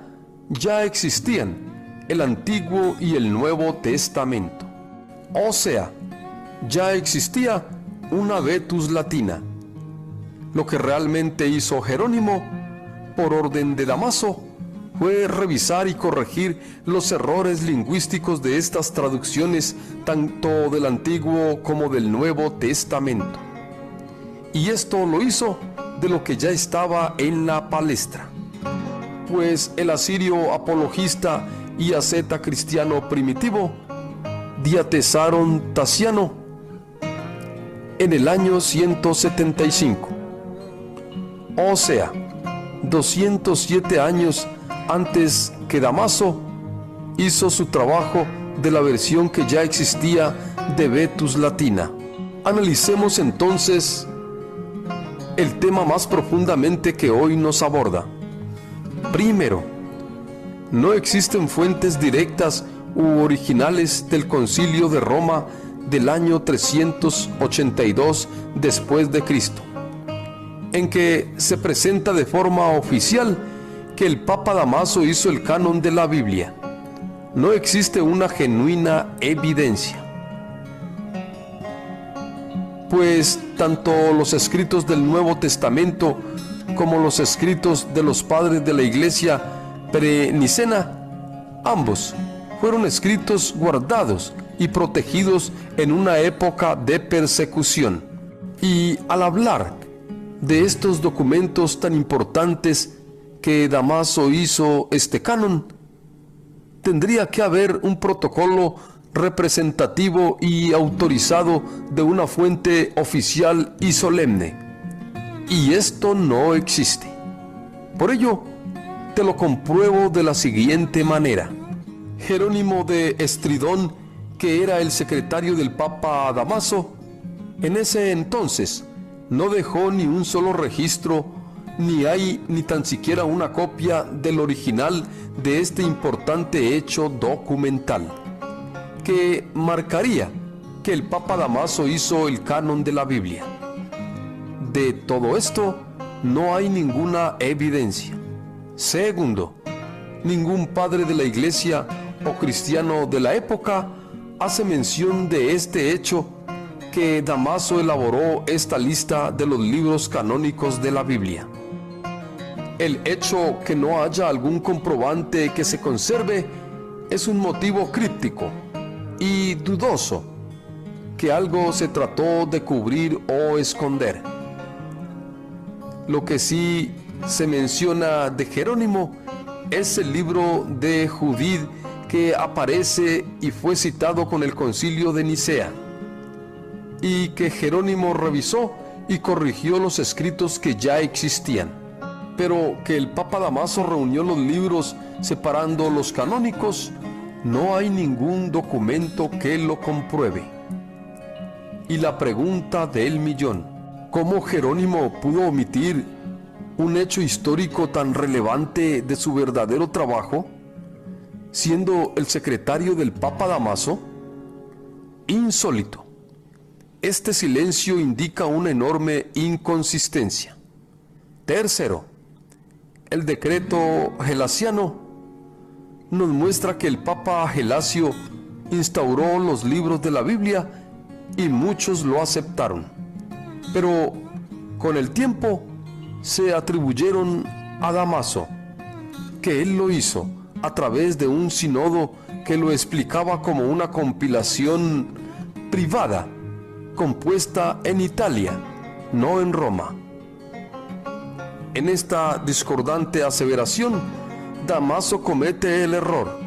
ya existían el Antiguo y el Nuevo Testamento. O sea, ya existía una Vetus latina. Lo que realmente hizo Jerónimo, por orden de Damaso, fue revisar y corregir los errores lingüísticos de estas traducciones, tanto del Antiguo como del Nuevo Testamento. Y esto lo hizo de lo que ya estaba en la palestra. Pues el asirio apologista y asceta cristiano primitivo, Diatesaron Tasiano, en el año 175, o sea, 207 años antes que Damaso, hizo su trabajo de la versión que ya existía de Vetus latina. Analicemos entonces el tema más profundamente que hoy nos aborda. Primero, no existen fuentes directas u originales del Concilio de Roma del año 382 después de Cristo, en que se presenta de forma oficial que el Papa Damaso hizo el canon de la Biblia. No existe una genuina evidencia, pues tanto los escritos del Nuevo Testamento como los escritos de los padres de la Iglesia prenicena, ambos fueron escritos guardados y protegidos en una época de persecución. Y al hablar de estos documentos tan importantes que Damaso hizo este canon, tendría que haber un protocolo representativo y autorizado de una fuente oficial y solemne. Y esto no existe. Por ello, te lo compruebo de la siguiente manera. Jerónimo de Estridón, que era el secretario del Papa Damaso, en ese entonces no dejó ni un solo registro, ni hay ni tan siquiera una copia del original de este importante hecho documental, que marcaría que el Papa Damaso hizo el canon de la Biblia. De todo esto no hay ninguna evidencia. Segundo, ningún padre de la iglesia o cristiano de la época hace mención de este hecho, que Damaso elaboró esta lista de los libros canónicos de la Biblia. El hecho que no haya algún comprobante que se conserve es un motivo críptico y dudoso, que algo se trató de cubrir o esconder. Lo que sí se menciona de Jerónimo es el libro de Judith, que aparece y fue citado con el Concilio de Nicea, y que Jerónimo revisó y corrigió los escritos que ya existían, pero que el Papa Damaso reunió los libros separando los canónicos, no hay ningún documento que lo compruebe. Y la pregunta del millón: ¿cómo Jerónimo pudo omitir un hecho histórico tan relevante de su verdadero trabajo, siendo el secretario del Papa Damaso? Insólito. Este silencio indica una enorme inconsistencia. Tercero, el decreto gelasiano nos muestra que el Papa Gelasio instauró los libros de la Biblia y muchos lo aceptaron, pero con el tiempo se atribuyeron a Damaso, que él lo hizo a través de un sínodo que lo explicaba como una compilación privada, compuesta en Italia, no en Roma. En esta discordante aseveración, Damaso comete el error,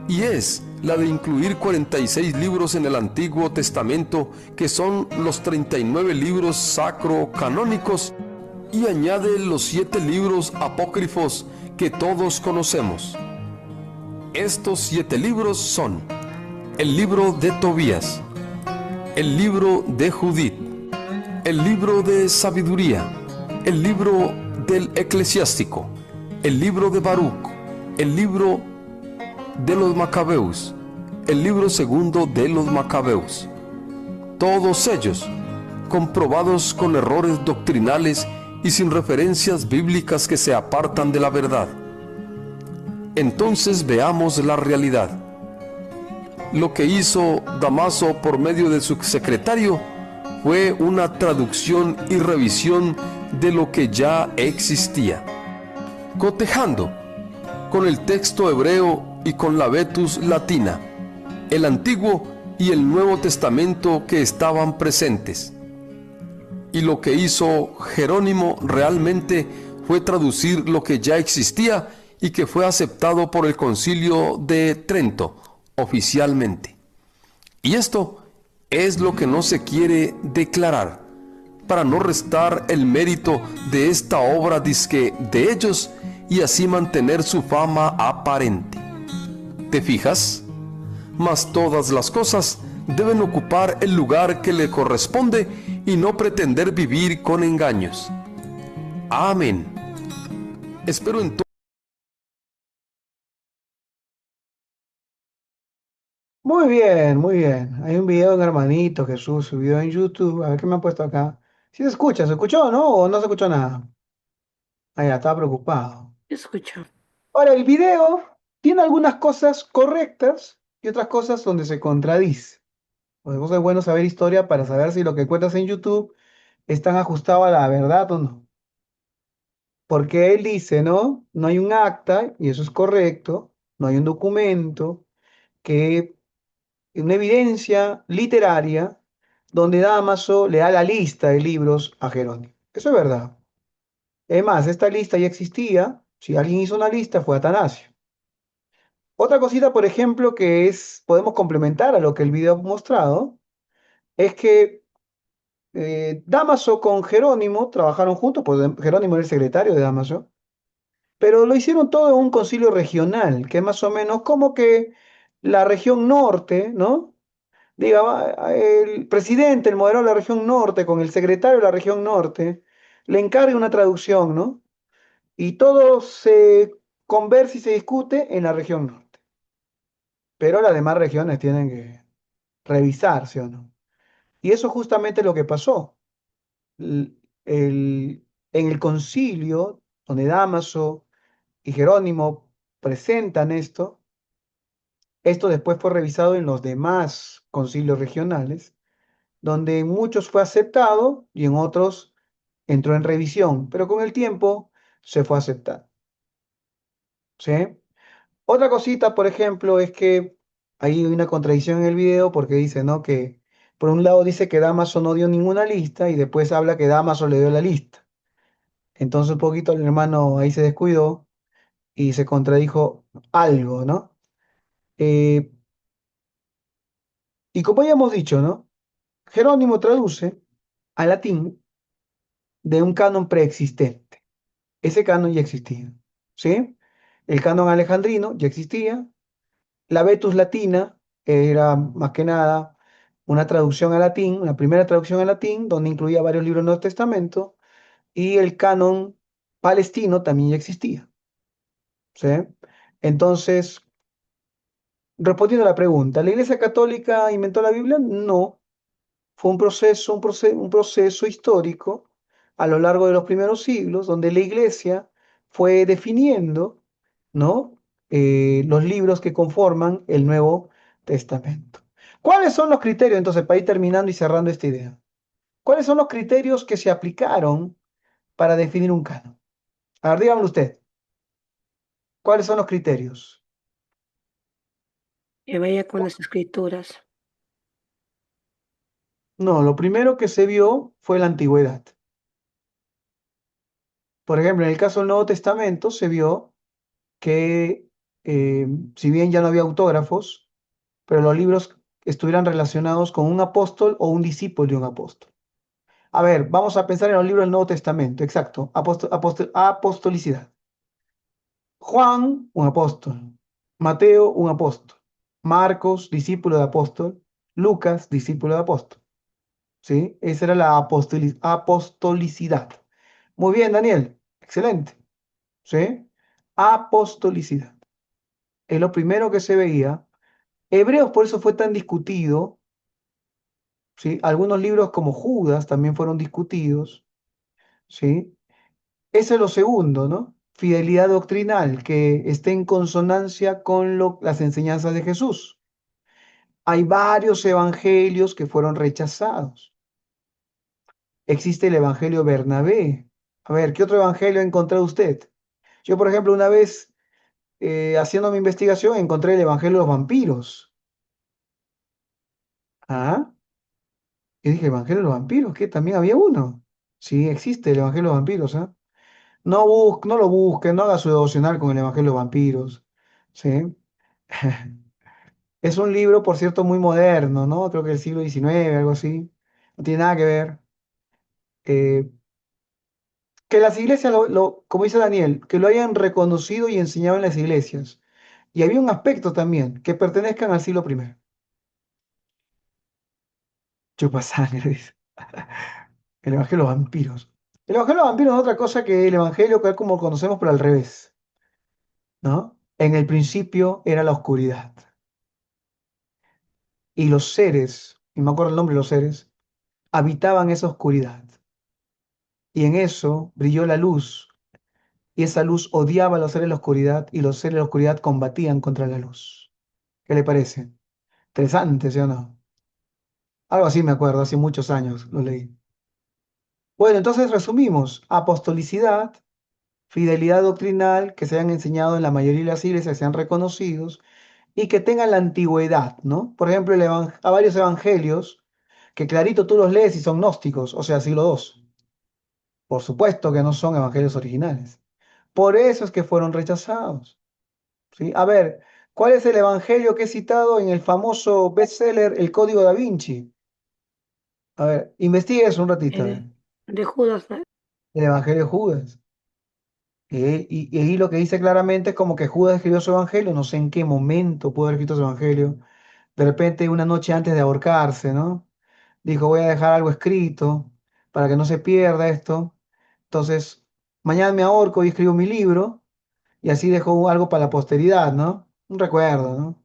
y es la de incluir 46 libros en el Antiguo Testamento, que son los 39 libros sacro-canónicos, y añade los 7 libros apócrifos que todos conocemos. Estos 7 libros son el libro de Tobías, el libro de Judith, el libro de Sabiduría, el libro del Eclesiástico, el libro de Baruch, el libro de los Macabeos, el libro segundo de los Macabeos. Todos ellos comprobados con errores doctrinales y sin referencias bíblicas que se apartan de la verdad. Entonces veamos la realidad. Lo que hizo Damaso por medio de su secretario fue una traducción y revisión de lo que ya existía, cotejando con el texto hebreo y con la Vetus latina, el Antiguo y el Nuevo Testamento que estaban presentes. Y lo que hizo Jerónimo realmente fue traducir lo que ya existía y que fue aceptado por el Concilio de Trento oficialmente. Y esto es lo que no se quiere declarar, para no restar el mérito de esta obra disque de ellos y así mantener su fama aparente. ¿Te fijas? Mas todas las cosas deben ocupar el lugar que le corresponde y no pretender vivir con engaños. Amén. Espero entonces. Muy bien, muy bien. Hay un video de un hermanito Jesús subió en YouTube. A ver qué me han puesto acá. ¿Sí se escucha? ¿Se escuchó o no? ¿O no se escuchó nada? Ah, ya, estaba preocupado. Escucho. Ahora, el video tiene algunas cosas correctas y otras cosas donde se contradice. Por eso es bueno saber historia para saber si lo que cuentas en YouTube están ajustado a la verdad o no. Porque él dice, ¿no? No hay un acta, y eso es correcto, no hay un documento, que una evidencia literaria donde Damaso le da la lista de libros a Jerónimo. Eso es verdad. Es más, esta lista ya existía. Si alguien hizo una lista, fue Atanasio. Otra cosita, por ejemplo, que es, podemos complementar a lo que el video ha mostrado, es que Damaso con Jerónimo trabajaron juntos, pues Jerónimo era el secretario de Damaso, pero lo hicieron todo en un concilio regional, que más o menos como que la región norte, ¿no? Diga, el presidente, el moderador de la región norte, con el secretario de la región norte, le encarga una traducción, ¿no? Y todo se conversa y se discute en la región norte. Pero las demás regiones tienen que revisarse o no. Y eso justamente es lo que pasó. L- en el concilio, donde Dámaso y Jerónimo presentan esto después fue revisado en los demás concilios regionales, donde en muchos fue aceptado y en otros entró en revisión, pero con el tiempo se fue aceptado. ¿Sí? Otra cosita, por ejemplo, es que ahí hay una contradicción en el video porque dice, ¿no? Que por un lado dice que Damaso no dio ninguna lista y después habla que Damaso le dio la lista. Entonces un poquito el hermano ahí se descuidó y se contradijo algo, ¿no? Eh, y como ya hemos dicho, ¿no? Jerónimo traduce al latín de un canon preexistente. Ese canon ya existía, ¿sí? El canon alejandrino ya existía. La Vetus Latina era más que nada una traducción al latín, una primera traducción al latín, donde incluía varios libros del Nuevo Testamento, y el canon palestino también ya existía, ¿sí? Entonces, respondiendo a la pregunta, ¿la Iglesia Católica inventó la Biblia? No, fue un proceso histórico a lo largo de los primeros siglos, donde la Iglesia fue definiendo, ¿no? Los libros que conforman el Nuevo Testamento. ¿Cuáles son los criterios, entonces, para ir terminando y cerrando esta idea? ¿Cuáles son los criterios que se aplicaron para definir un canon? A ver, dígamelo usted. ¿Cuáles son los criterios? Que vaya con las escrituras. No, lo primero que se vio fue la antigüedad. Por ejemplo, en el caso del Nuevo Testamento se vio que si bien ya no había autógrafos, pero los libros estuvieran relacionados con un apóstol o un discípulo de un apóstol. A ver, vamos a pensar en los libros del Nuevo Testamento, exacto, apostolicidad. Juan, un apóstol. Mateo, un apóstol. Marcos, discípulo de apóstol. Lucas, discípulo de apóstol. ¿Sí? Esa era la apostolicidad. Muy bien, Daniel. Excelente. ¿Sí? Apostolicidad. Es lo primero que se veía. Hebreos por eso fue tan discutido, ¿sí? Algunos libros como Judas también fueron discutidos, ¿sí? Ese es lo segundo, ¿no? Fidelidad doctrinal, que esté en consonancia con las enseñanzas de Jesús. Hay varios evangelios que fueron rechazados. Existe el evangelio Bernabé. A ver, ¿qué otro evangelio ha encontrado usted? Yo, por ejemplo, una vez haciendo mi investigación encontré el evangelio de los vampiros. ¿Ah? Y dije, ¿Evangelio de los vampiros? ¿Qué? ¿También había uno? Sí, existe el Evangelio de los vampiros, ¿ah? No lo busquen, no haga su devocional con el Evangelio de los vampiros, ¿sí? Es un libro, por cierto, muy moderno, ¿no? Creo que del siglo XIX, algo así. No tiene nada que ver. Eh, que las iglesias, como dice Daniel, que lo hayan reconocido y enseñado en las iglesias. Y había un aspecto también, que pertenezcan al siglo primero. Chupa sangre, dice. El Evangelio de los vampiros. El Evangelio de los vampiros no es otra cosa que el Evangelio que es como conocemos, pero al revés, ¿no? En el principio era la oscuridad. Y los seres, y me acuerdo el nombre de los seres, habitaban esa oscuridad. Y en eso brilló la luz. Y esa luz odiaba a los seres de la oscuridad y los seres de la oscuridad combatían contra la luz. ¿Qué le parece? Interesante, ¿sí o no? Algo así me acuerdo, hace muchos años lo leí. Bueno, entonces resumimos. Apostolicidad, fidelidad doctrinal, que se hayan enseñado en la mayoría de las iglesias, que sean reconocidos y que tengan la antigüedad, ¿no? Por ejemplo, a varios evangelios que clarito tú los lees y son gnósticos, o sea, siglo II. Por supuesto que no son evangelios originales. Por eso es que fueron rechazados, ¿sí? A ver, ¿cuál es el evangelio que he citado en el famoso bestseller El Código da Vinci? A ver, investigue eso un ratito, a ver. De Judas, ¿no? El evangelio de Judas. Y ahí lo que dice claramente es como que Judas escribió su evangelio, no sé en qué momento pudo haber escrito su evangelio, de repente una noche antes de ahorcarse, ¿no? Dijo, voy a dejar algo escrito para que no se pierda esto. Entonces, mañana me ahorco y escribo mi libro y así dejo algo para la posteridad, ¿no? Un recuerdo, ¿no?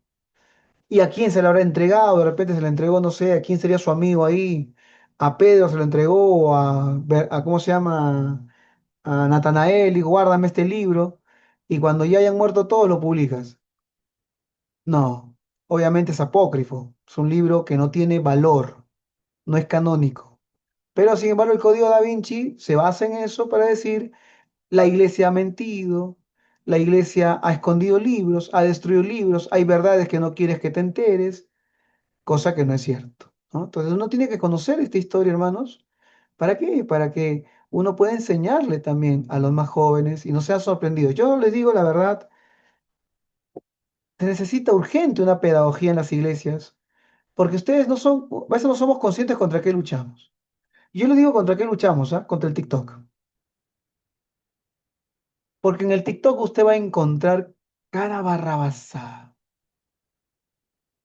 ¿Y a quién se lo habrá entregado? De repente se le entregó, no sé, a quién sería su amigo ahí. A Pedro se lo entregó, o a ¿cómo se llama? A Natanael, y guárdame este libro. Y cuando ya hayan muerto todos, lo publicas. No, obviamente es apócrifo. Es un libro que no tiene valor, no es canónico. Pero sin embargo, el Código Da Vinci se basa en eso para decir, la iglesia ha mentido, la iglesia ha escondido libros, ha destruido libros, hay verdades que no quieres que te enteres, cosa que no es cierto, ¿no? Entonces uno tiene que conocer esta historia, hermanos. ¿Para qué? Para que uno pueda enseñarle también a los más jóvenes y no sean sorprendidos. Yo les digo la verdad, se necesita urgente una pedagogía en las iglesias, porque ustedes no son, a veces no somos conscientes contra qué luchamos. Y yo les digo contra qué luchamos, ¿ah? Contra el TikTok. Porque en el TikTok usted va a encontrar cada barrabasada.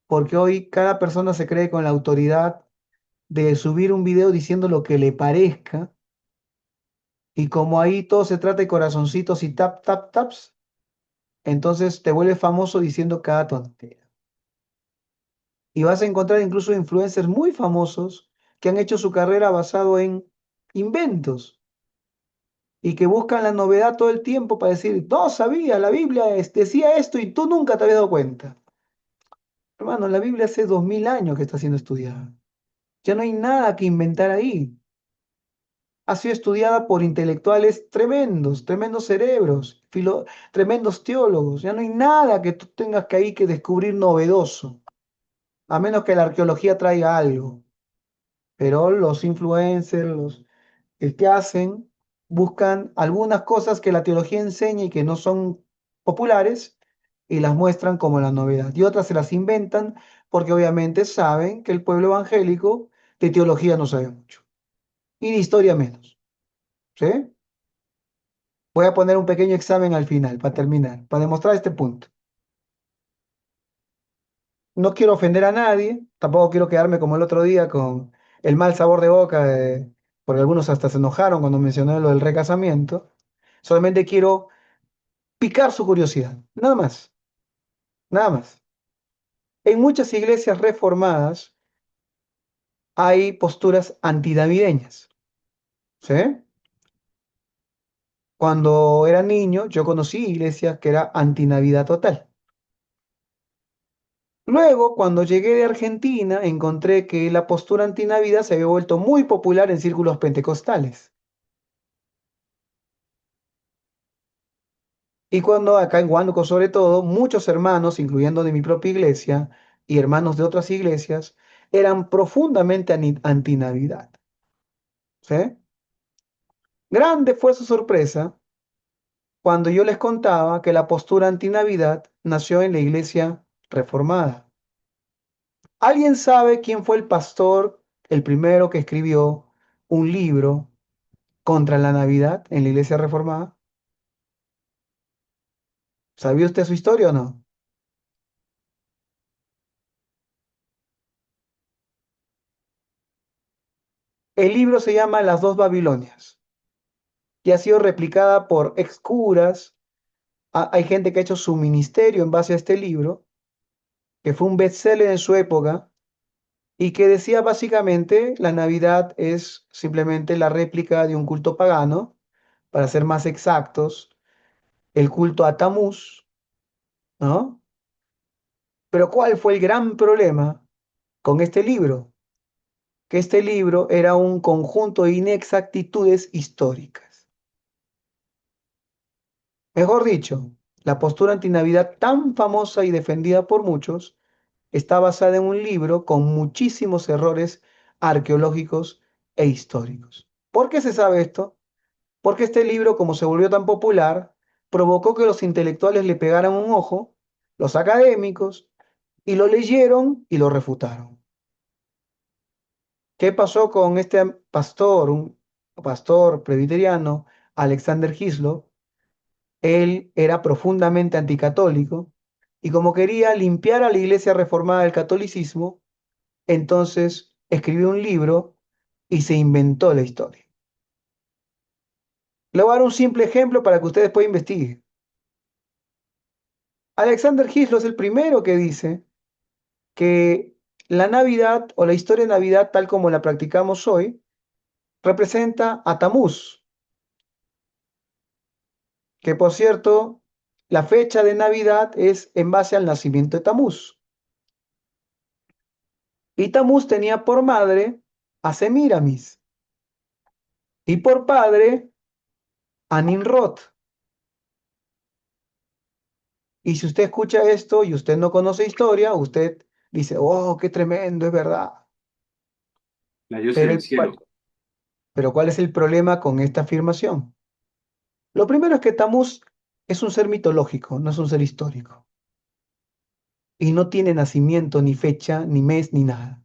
Porque hoy cada persona se cree con la autoridad de subir un video diciendo lo que le parezca. Y como ahí todo se trata de corazoncitos y tap, tap, taps, entonces te vuelves famoso diciendo cada tontera. Y vas a encontrar incluso influencers muy famosos que han hecho su carrera basado en inventos y que buscan la novedad todo el tiempo para decir, no sabía, la Biblia decía esto y tú nunca te habías dado cuenta. Hermano, la Biblia hace 2000 años que está siendo estudiada. Ya no hay nada que inventar ahí. Ha sido estudiada por intelectuales tremendos, tremendos cerebros, tremendos teólogos. Ya no hay nada que tú tengas que ahí que descubrir novedoso, a menos que la arqueología traiga algo. Pero los influencers, el que hacen, buscan algunas cosas que la teología enseña y que no son populares y las muestran como la novedad. Y otras se las inventan porque obviamente saben que el pueblo evangélico de teología no sabe mucho y de historia menos. ¿Sí? Voy a poner un pequeño examen al final para terminar, para demostrar este punto. No quiero ofender a nadie, tampoco quiero quedarme como el otro día con el mal sabor de boca, porque algunos hasta se enojaron cuando mencioné lo del recasamiento. Solamente quiero picar su curiosidad, nada más, nada más. En muchas iglesias reformadas hay posturas antidavideñas, ¿sí? Cuando era niño, yo conocí iglesias que era antinavidad total. Luego, cuando llegué de Argentina, encontré que la postura antinavidad se había vuelto muy popular en círculos pentecostales. Y cuando acá en Huánuco, sobre todo, muchos hermanos, incluyendo de mi propia iglesia y hermanos de otras iglesias, eran profundamente antinavidad. ¿Sí? Grande fue su sorpresa cuando yo les contaba que la postura antinavidad nació en la iglesia reformada. ¿Alguien sabe quién fue el pastor, el primero que escribió un libro contra la Navidad en la iglesia reformada? ¿Sabía usted su historia o no? El libro se llama Las dos Babilonias y ha sido replicada por ex curas. Hay gente que ha hecho su ministerio en base a este libro, que fue un bestseller en su época y que decía básicamente la Navidad es simplemente la réplica de un culto pagano, para ser más exactos, el culto a Tamuz, ¿no? Pero ¿cuál fue el gran problema con este libro? Que este libro era un conjunto de inexactitudes históricas. Mejor dicho, la postura antinavidad tan famosa y defendida por muchos está basada en un libro con muchísimos errores arqueológicos e históricos. ¿Por qué se sabe esto? Porque este libro, como se volvió tan popular, provocó que los intelectuales le pegaran un ojo, los académicos, y lo leyeron y lo refutaron. ¿Qué pasó con este pastor, un pastor presbiteriano, Alexander Hislop? Él era profundamente anticatólico y como quería limpiar a la iglesia reformada del catolicismo, entonces escribió un libro y se inventó la historia. Le voy a dar un simple ejemplo para que ustedes después investiguen. Alexander Hislop es el primero que dice que la Navidad o la historia de Navidad tal como la practicamos hoy representa a Tamuz, que por cierto, la fecha de Navidad es en base al nacimiento de Tamuz. Y Tamuz tenía por madre a Semíramis y por padre a Nimrod. Y si usted escucha esto y usted no conoce historia, usted dice, oh, qué tremendo, es verdad. La diosa Pero, del cielo. ¿cuál es el problema con esta afirmación? Lo primero es que Tamuz es un ser mitológico, no es un ser histórico. Y no tiene nacimiento, ni fecha, ni mes, ni nada.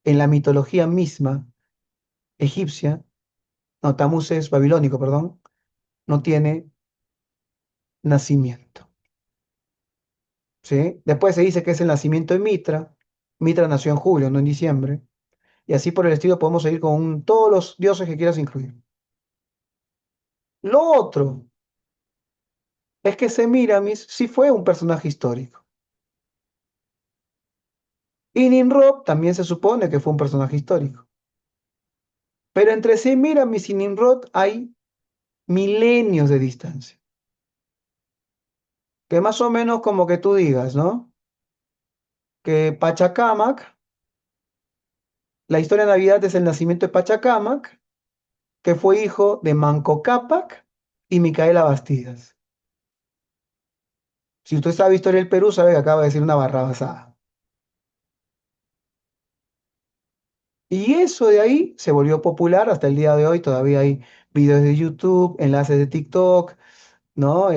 En la mitología misma egipcia, no, Tamuz es babilónico, perdón, no tiene nacimiento. ¿Sí? Después se dice que es el nacimiento de Mitra. Mitra nació en julio, no en diciembre. Y así por el estilo podemos seguir con todos los dioses que quieras incluir. Lo otro es que Semíramis sí fue un personaje histórico. Y Nimrod también se supone que fue un personaje histórico. Pero entre Semíramis y Nimrod hay milenios de distancia. Que más o menos como que tú digas, ¿no? Que Pachacamac, la historia de Navidad es el nacimiento de Pachacamac, que fue hijo de Manco Cápac y Micaela Bastidas. Si usted sabe historia del Perú, sabe que acaba de decir una barrabasada. Y eso de ahí se volvió popular hasta el día de hoy. Todavía hay videos de YouTube, enlaces de TikTok, ¿no?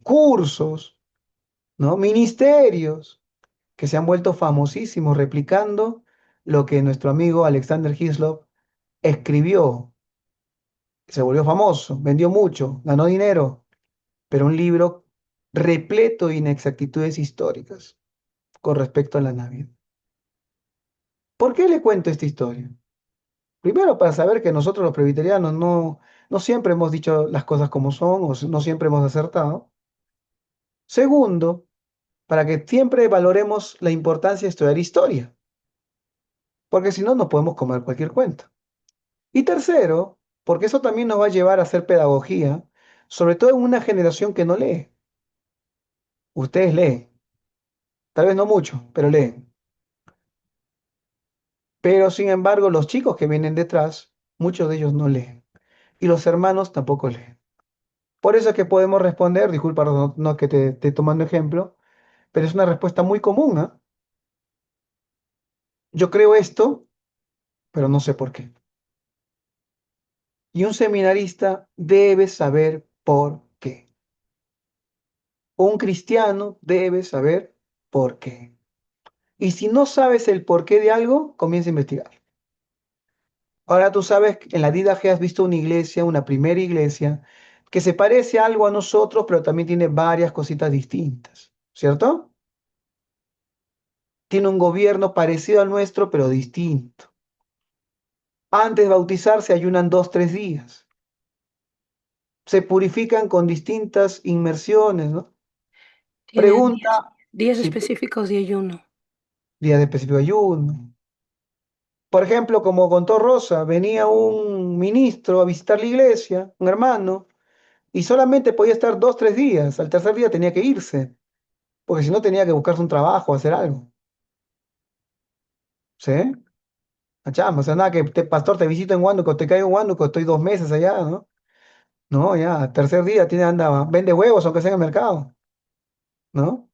Cursos, ¿no? Ministerios que se han vuelto famosísimos replicando lo que nuestro amigo Alexander Hislop escribió. Se volvió famoso, vendió mucho, ganó dinero, pero un libro repleto de inexactitudes históricas con respecto a la Navidad. ¿Por qué le cuento esta historia? Primero, para saber que nosotros los presbiterianos no siempre hemos dicho las cosas como son o no siempre hemos acertado. Segundo, para que siempre valoremos la importancia de estudiar historia, porque si no, no podemos comer cualquier cuento. Y tercero, porque eso también nos va a llevar a hacer pedagogía, sobre todo en una generación que no lee. Ustedes leen, tal vez no mucho, pero leen. Pero sin embargo, los chicos que vienen detrás, muchos de ellos no leen. Y los hermanos tampoco leen. Por eso es que podemos responder, disculpa, no que te esté tomando ejemplo, pero es una respuesta muy común, ¿ah? Yo creo esto, pero no sé por qué. Y un seminarista debe saber por qué. Un cristiano debe saber por qué. Y si no sabes el porqué de algo, comienza a investigar. Ahora tú sabes que en la Didaje has visto una iglesia, una primera iglesia, que se parece algo a nosotros, pero también tiene varias cositas distintas, ¿cierto? Tiene un gobierno parecido al nuestro, pero distinto. Antes de bautizarse ayunan 2, 3 días. Se purifican con distintas inmersiones, ¿no? Tienen Pregunta días si específicos de ayuno. día de específico ayuno. Por ejemplo, como contó Rosa, venía un ministro a visitar la iglesia, un hermano, y solamente podía estar 2, 3 días. Al tercer día tenía que irse, porque si no tenía que buscarse un trabajo, hacer algo. ¿Sí? Achamba, o sea, nada que pastor te visito en Huánuco, te caigo en Huánuco, estoy 2 meses allá, ¿no? No, ya, tercer día anda, vende huevos aunque sea en el mercado, ¿no?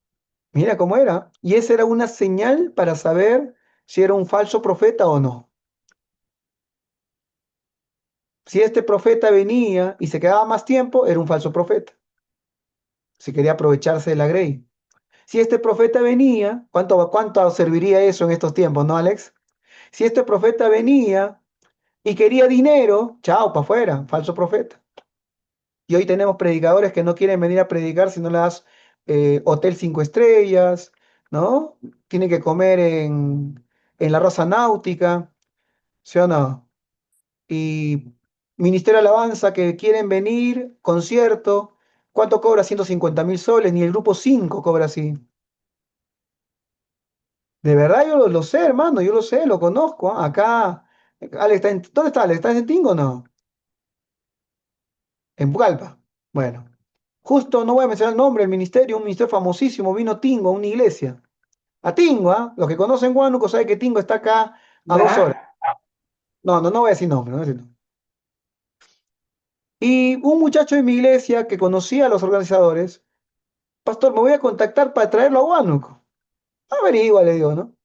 Mira cómo era. Y esa era una señal para saber si era un falso profeta o no. Si este profeta venía y se quedaba más tiempo, era un falso profeta. Si quería aprovecharse de la grey. Si este profeta venía, ¿cuánto serviría eso en estos tiempos, no, Alex? Si este profeta venía y quería dinero, chao, para afuera, falso profeta. Y hoy tenemos predicadores que no quieren venir a predicar si no le das hotel 5 estrellas, ¿no? Tienen que comer en la Rosa Náutica, ¿sí o no? Y Ministerio de Alabanza que quieren venir, concierto. ¿Cuánto cobra? 150.000 soles, ni el grupo 5 cobra así. De verdad yo lo sé, hermano, yo lo sé, lo conozco. ¿Ah? Acá, Alex, ¿dónde está Alex? ¿Estás en Tingo o no? En Pucallpa. Bueno, justo, no voy a mencionar el nombre, el ministerio, un ministerio famosísimo, vino Tingo a una iglesia. A Tingo, ¿ah? Los que conocen Huánuco saben que Tingo está acá a 2 horas. No voy a decir nombre, no voy a decir nombre. Y un muchacho de mi iglesia que conocía a los organizadores, pastor, me voy a contactar para traerlo a Huánuco. Averigua, le digo, ¿no?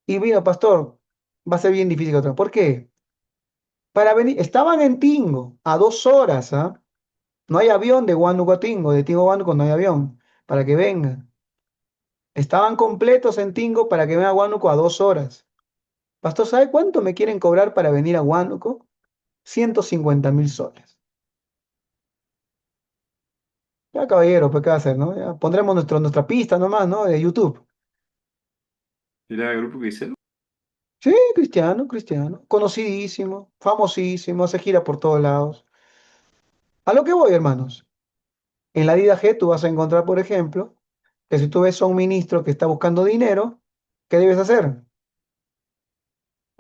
Y vino, pastor, va a ser bien difícil otra. ¿Por qué? Para venir, estaban en Tingo, a 2 horas, ¿ah? No hay avión de Huánuco a Tingo, de Tingo a Huánuco no hay avión, para que vengan. Estaban completos en Tingo para que venga a Huánuco a 2 horas. Pastor, ¿sabe cuánto me quieren cobrar para venir a Huánuco? 150.000 soles. Ya, caballero, pues qué va a hacer, ¿no? Ya pondremos nuestra pista nomás, ¿no? De YouTube. ¿Era el grupo que dice? Sí, cristiano, cristiano. Conocidísimo, famosísimo, se gira por todos lados. A lo que voy, hermanos. En la Dida G tú vas a encontrar, por ejemplo, que si tú ves a un ministro que está buscando dinero, ¿qué debes hacer?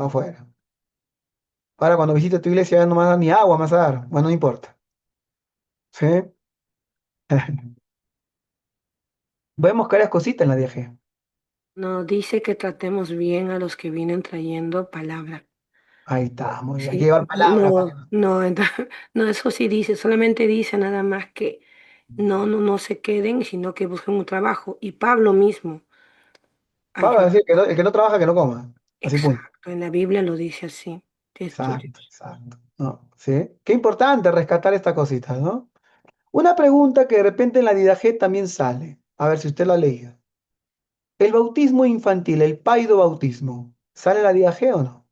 Va afuera. Ahora cuando visites tu iglesia ya no me vas a dar ni agua, me vas a dar. Bueno, no importa. ¿Sí? Vemos varias cositas en la DG. No, dice que tratemos bien a los que vienen trayendo palabra. Ahí está, muy bien. Hay que Sí, llevar palabras para que no, no, no, eso sí dice, solamente dice nada más que no se queden, sino que busquen un trabajo. Y Pablo mismo Pablo ayudó. decir que el que no trabaja, que no coma. Así punto. Exacto, en la Biblia lo dice así. Exacto, exacto. ¿No? ¿Sí? Qué importante rescatar estas cositas, ¿no? Una pregunta que de repente en la Didajet también sale. A ver si usted la ha leído. ¿El bautismo infantil, el paido bautismo, sale en la Didajet o no?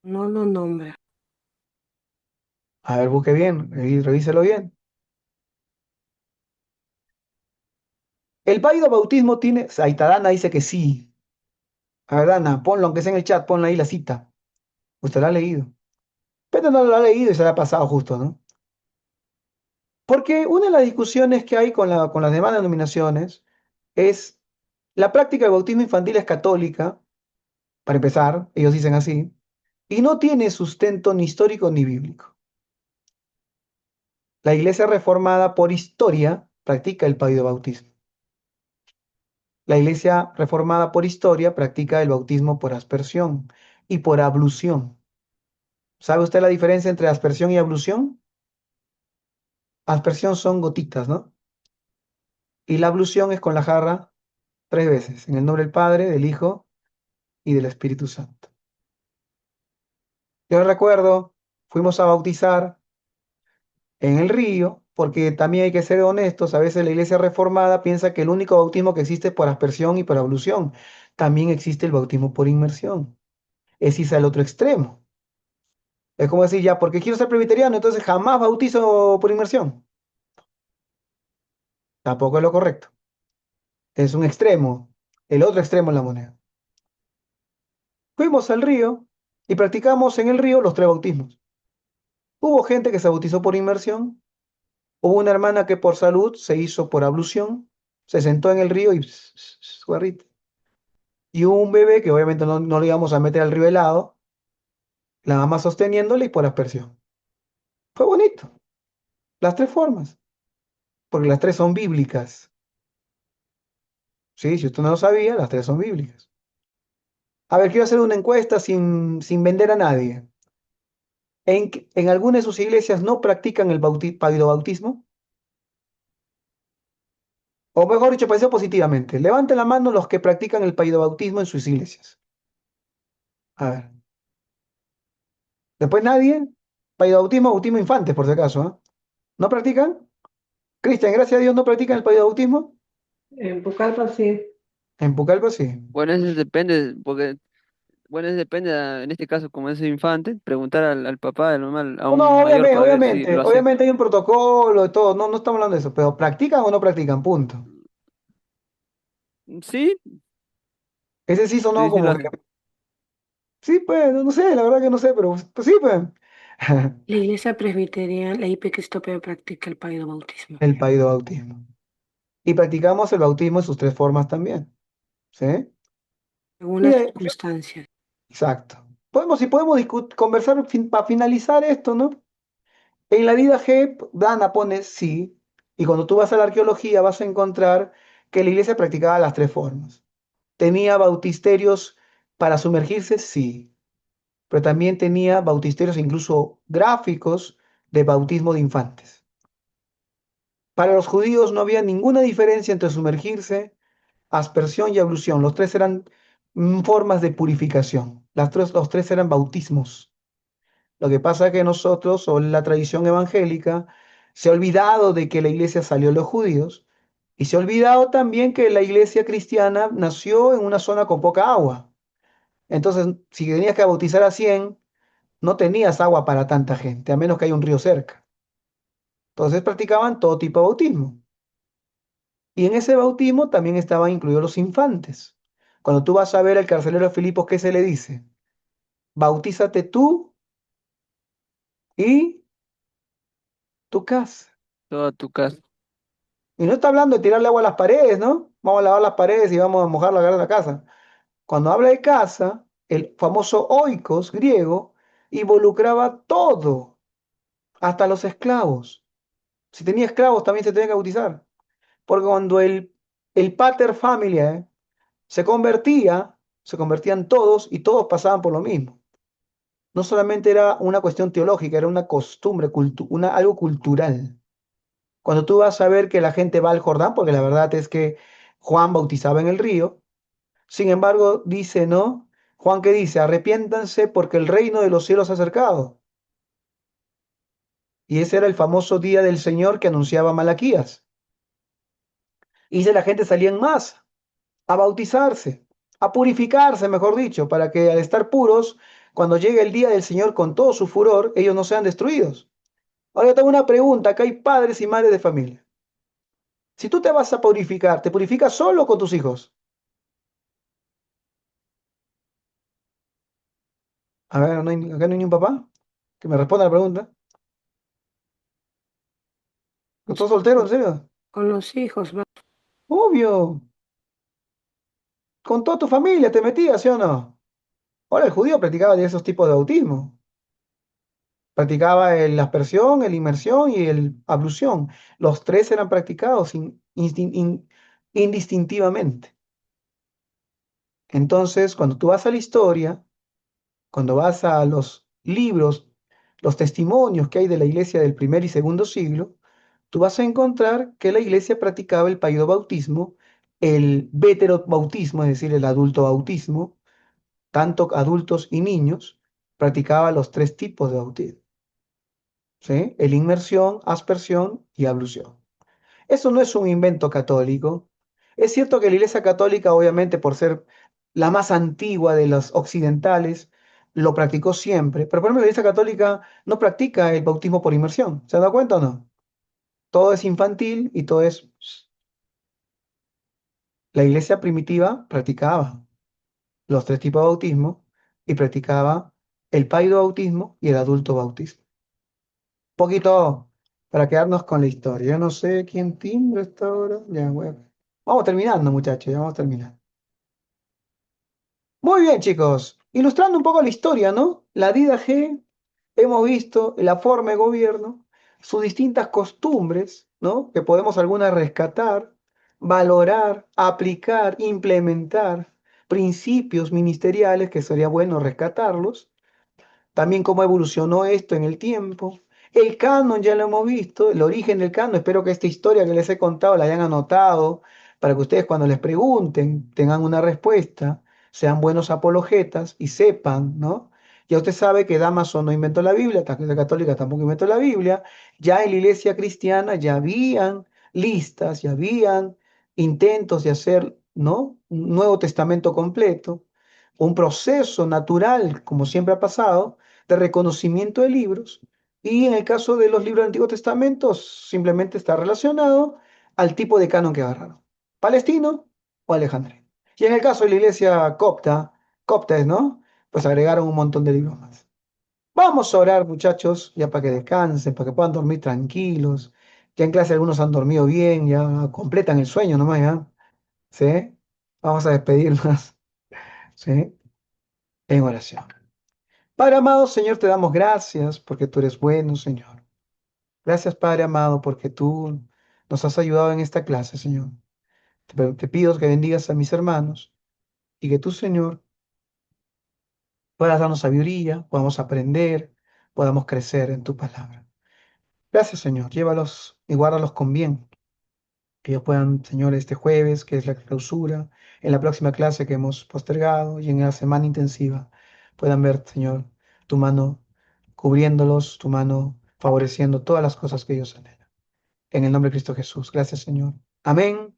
No lo nombra. A ver, busque bien, revíselo bien. El paido bautismo tiene. Aitadana dice que sí. A ver, Dana, ponlo, aunque sea en el chat, ponlo ahí la cita. Usted la ha leído. Pero no lo ha leído y se la ha pasado justo, ¿no? Porque una de las discusiones que hay con las demás denominaciones es la práctica del bautismo infantil es católica, para empezar, ellos dicen así, y no tiene sustento ni histórico ni bíblico. La Iglesia reformada por historia practica el bautismo. La Iglesia reformada por historia practica el bautismo por aspersión y por ablución. ¿Sabe usted la diferencia entre aspersión y ablución? Aspersión son gotitas, ¿no? Y la ablución es con la jarra 3 veces, en el nombre del Padre, del Hijo y del Espíritu Santo. Yo recuerdo, fuimos a bautizar en el río, porque también hay que ser honestos, a veces la iglesia reformada piensa que el único bautismo que existe es por aspersión y por ablución. También existe el bautismo por inmersión. Es irse al otro extremo. Es como decir, ya, porque quiero ser presbiteriano, entonces jamás bautizo por inmersión. Tampoco es lo correcto. Es un extremo, el otro extremo en la moneda. Fuimos al río y practicamos en el río los 3 bautismos. Hubo gente que se bautizó por inmersión, hubo una hermana que por salud se hizo por ablución, se sentó en el río y guarrita. Y hubo un bebé que obviamente no lo íbamos a meter al río helado, la mamá sosteniéndole y por aspersión. Fue bonito, las 3 formas, porque las 3 son bíblicas. Sí, si usted no lo sabía, las 3 son bíblicas. A ver, quiero hacer una encuesta sin vender a nadie. ¿En alguna de sus iglesias no practican el bautismo? O mejor dicho, pensé positivamente. Levanten la mano los que practican el bautismo en sus iglesias. A ver. Después nadie. Bautismo, bautismo infantes, por si acaso, ¿eh? ¿No practican? Cristian, gracias a Dios, ¿no practican el bautismo? En Pucallpa sí. En Pucallpa sí. Bueno, eso depende, porque bueno, depende, en este caso, como es infante, preguntar al papá, a a No, un mayor obviamente, para ver si obviamente, lo acepta. obviamente hay un protocolo de todo, no, no estamos hablando de eso, pero ¿practican o no practican? Punto. Sí, Ese sí sonó sí, sí lo como que, hacen. sí, pues, no, no sé, la verdad que no sé, pero pues sí, pues. La iglesia presbiteriana, la IP Cristopea practica el payo bautismo, El paido bautismo. Y practicamos el bautismo en sus tres formas también, ¿sí? según Y las circunstancias. exacto. Podemos, si podemos conversar para finalizar esto, ¿no? En la vida G, Dana pone sí, y cuando tú vas a la arqueología vas a encontrar que la iglesia practicaba las tres formas. Tenía bautisterios para sumergirse, sí, pero también tenía bautisterios incluso gráficos de bautismo de infantes. Para los judíos no había ninguna diferencia entre sumergirse, aspersión y ablución. Los tres eran formas de purificación. Los tres eran bautismos. Lo que pasa es que nosotros, o la tradición evangélica, se ha olvidado de que la iglesia salió de los judíos y se ha olvidado también que la iglesia cristiana nació en una zona con poca agua. Entonces, si tenías que bautizar a 100, no tenías agua para tanta gente, a menos que haya un río cerca. Entonces practicaban todo tipo de bautismo. Y en ese bautismo también estaban incluidos los infantes. Cuando tú vas a ver al carcelero de Filipos, ¿qué se le dice? Bautízate tú y tu casa. Toda tu casa. Y no está hablando de tirarle agua a las paredes, ¿no? Vamos a lavar las paredes y vamos a mojar la casa. Cuando habla de casa, el famoso oikos griego involucraba todo, hasta los esclavos. Si tenía esclavos también se tenía que bautizar. Porque cuando el pater familia se convertían todos y todos pasaban por lo mismo. No solamente era una cuestión teológica, era una costumbre, algo cultural. Cuando tú vas a ver que la gente va al Jordán, porque la verdad es que Juan bautizaba en el río, sin embargo dice, ¿no? Juan que dice, arrepiéntanse porque el reino de los cielos se ha acercado. Y ese era el famoso día del Señor que anunciaba Malaquías. Y dice, la gente salía en masa a bautizarse, a purificarse, mejor dicho, para que al estar puros, cuando llegue el día del Señor con todo su furor, ellos no sean destruidos. Ahora yo tengo una pregunta, acá hay padres y madres de familia. Si tú te vas a purificar, ¿te purificas solo o con tus hijos? A ver, acá no hay ni un papá que me responda la pregunta. ¿Estás soltero, en serio? Con los hijos, Obvio. Con toda tu familia te metías, ¿sí o no? Ahora el judío practicaba diversos tipos de bautismo. Practicaba la aspersión, la inmersión y el ablución. Los tres eran practicados indistintivamente. Entonces, cuando tú vas a la historia, cuando vas a los libros, los testimonios que hay de la iglesia del primer y segundo siglo, tú vas a encontrar que la iglesia practicaba el bautismo, el bautismo, es decir, el adulto bautismo, tanto adultos y niños, practicaba los tres tipos de bautismo, ¿sí? El inmersión, aspersión y ablución. Eso no es un invento católico. Es cierto que la Iglesia Católica, obviamente, por ser la más antigua de las occidentales, lo practicó siempre. Pero, por ejemplo, la Iglesia Católica no practica el bautismo por inmersión. ¿Se han dado cuenta o no? Todo es infantil y todo es... La Iglesia primitiva practicaba los tres tipos de bautismo y practicaba el paido bautismo y el adulto bautismo. Poquito para quedarnos con la historia. Yo no sé quién timbra esta hora. Ya, bueno. Vamos terminando, muchachos, ya vamos a terminar. Muy bien, chicos. Ilustrando un poco la historia, ¿no? La Dida G, hemos visto la forma de gobierno, sus distintas costumbres, ¿no? Que podemos algunas rescatar, valorar, aplicar, implementar, principios ministeriales que sería bueno rescatarlos. También cómo evolucionó esto en el tiempo. El canon ya lo hemos visto, el origen del canon. Espero que esta historia que les he contado la hayan anotado para que ustedes cuando les pregunten tengan una respuesta, sean buenos apologetas y sepan, ¿no? Ya usted sabe que Damaso no inventó la Biblia, la Iglesia Católica tampoco inventó la Biblia. Ya en la Iglesia cristiana ya habían listas, ya habían intentos de hacer, ¿no? Un Nuevo Testamento completo. un proceso natural, como siempre ha pasado, de reconocimiento de libros. Y en el caso de los libros del Antiguo Testamento, simplemente está relacionado al tipo de canon que agarraron, palestino o alejandrino. Y en el caso de la iglesia copta, ¿no? Pues agregaron un montón de libros más. Vamos a orar, muchachos, ya para que descansen, para que puedan dormir tranquilos. Ya en clase algunos han dormido bien, ya completan el sueño nomás, ¿ya? ¿Sí? Vamos a despedirnos, ¿sí? En oración. Padre amado, Señor, te damos gracias porque tú eres bueno, Señor. Gracias, Padre amado, porque tú nos has ayudado en esta clase, Señor. Te pido que bendigas a mis hermanos y que tú, Señor, puedas darnos sabiduría, podamos aprender, podamos crecer en tu palabra. Gracias, Señor. Llévalos y guárdalos con bien. Que ellos puedan, Señor, este jueves, que es la clausura, en la próxima clase que hemos postergado y en la semana intensiva, puedan ver, Señor, tu mano cubriéndolos, tu mano favoreciendo todas las cosas que ellos anhelan. En el nombre de Cristo Jesús. Gracias, Señor. Amén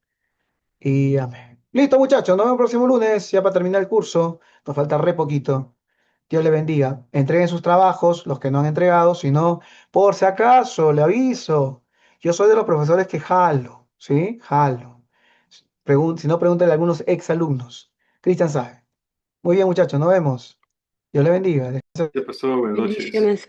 y amén. Listo, muchachos. Nos vemos el próximo lunes, ya para terminar el curso. Nos falta re poquito. Dios le bendiga. Entreguen sus trabajos, los que no han entregado, si no, por si acaso, le aviso. Yo soy de los profesores que jalo, ¿sí? Jalo. Si no, pregúntenle a algunos exalumnos. Cristian sabe. Muy bien, muchachos, nos vemos. Dios le bendiga. Ya pasó, buenas noches. Bendiciones a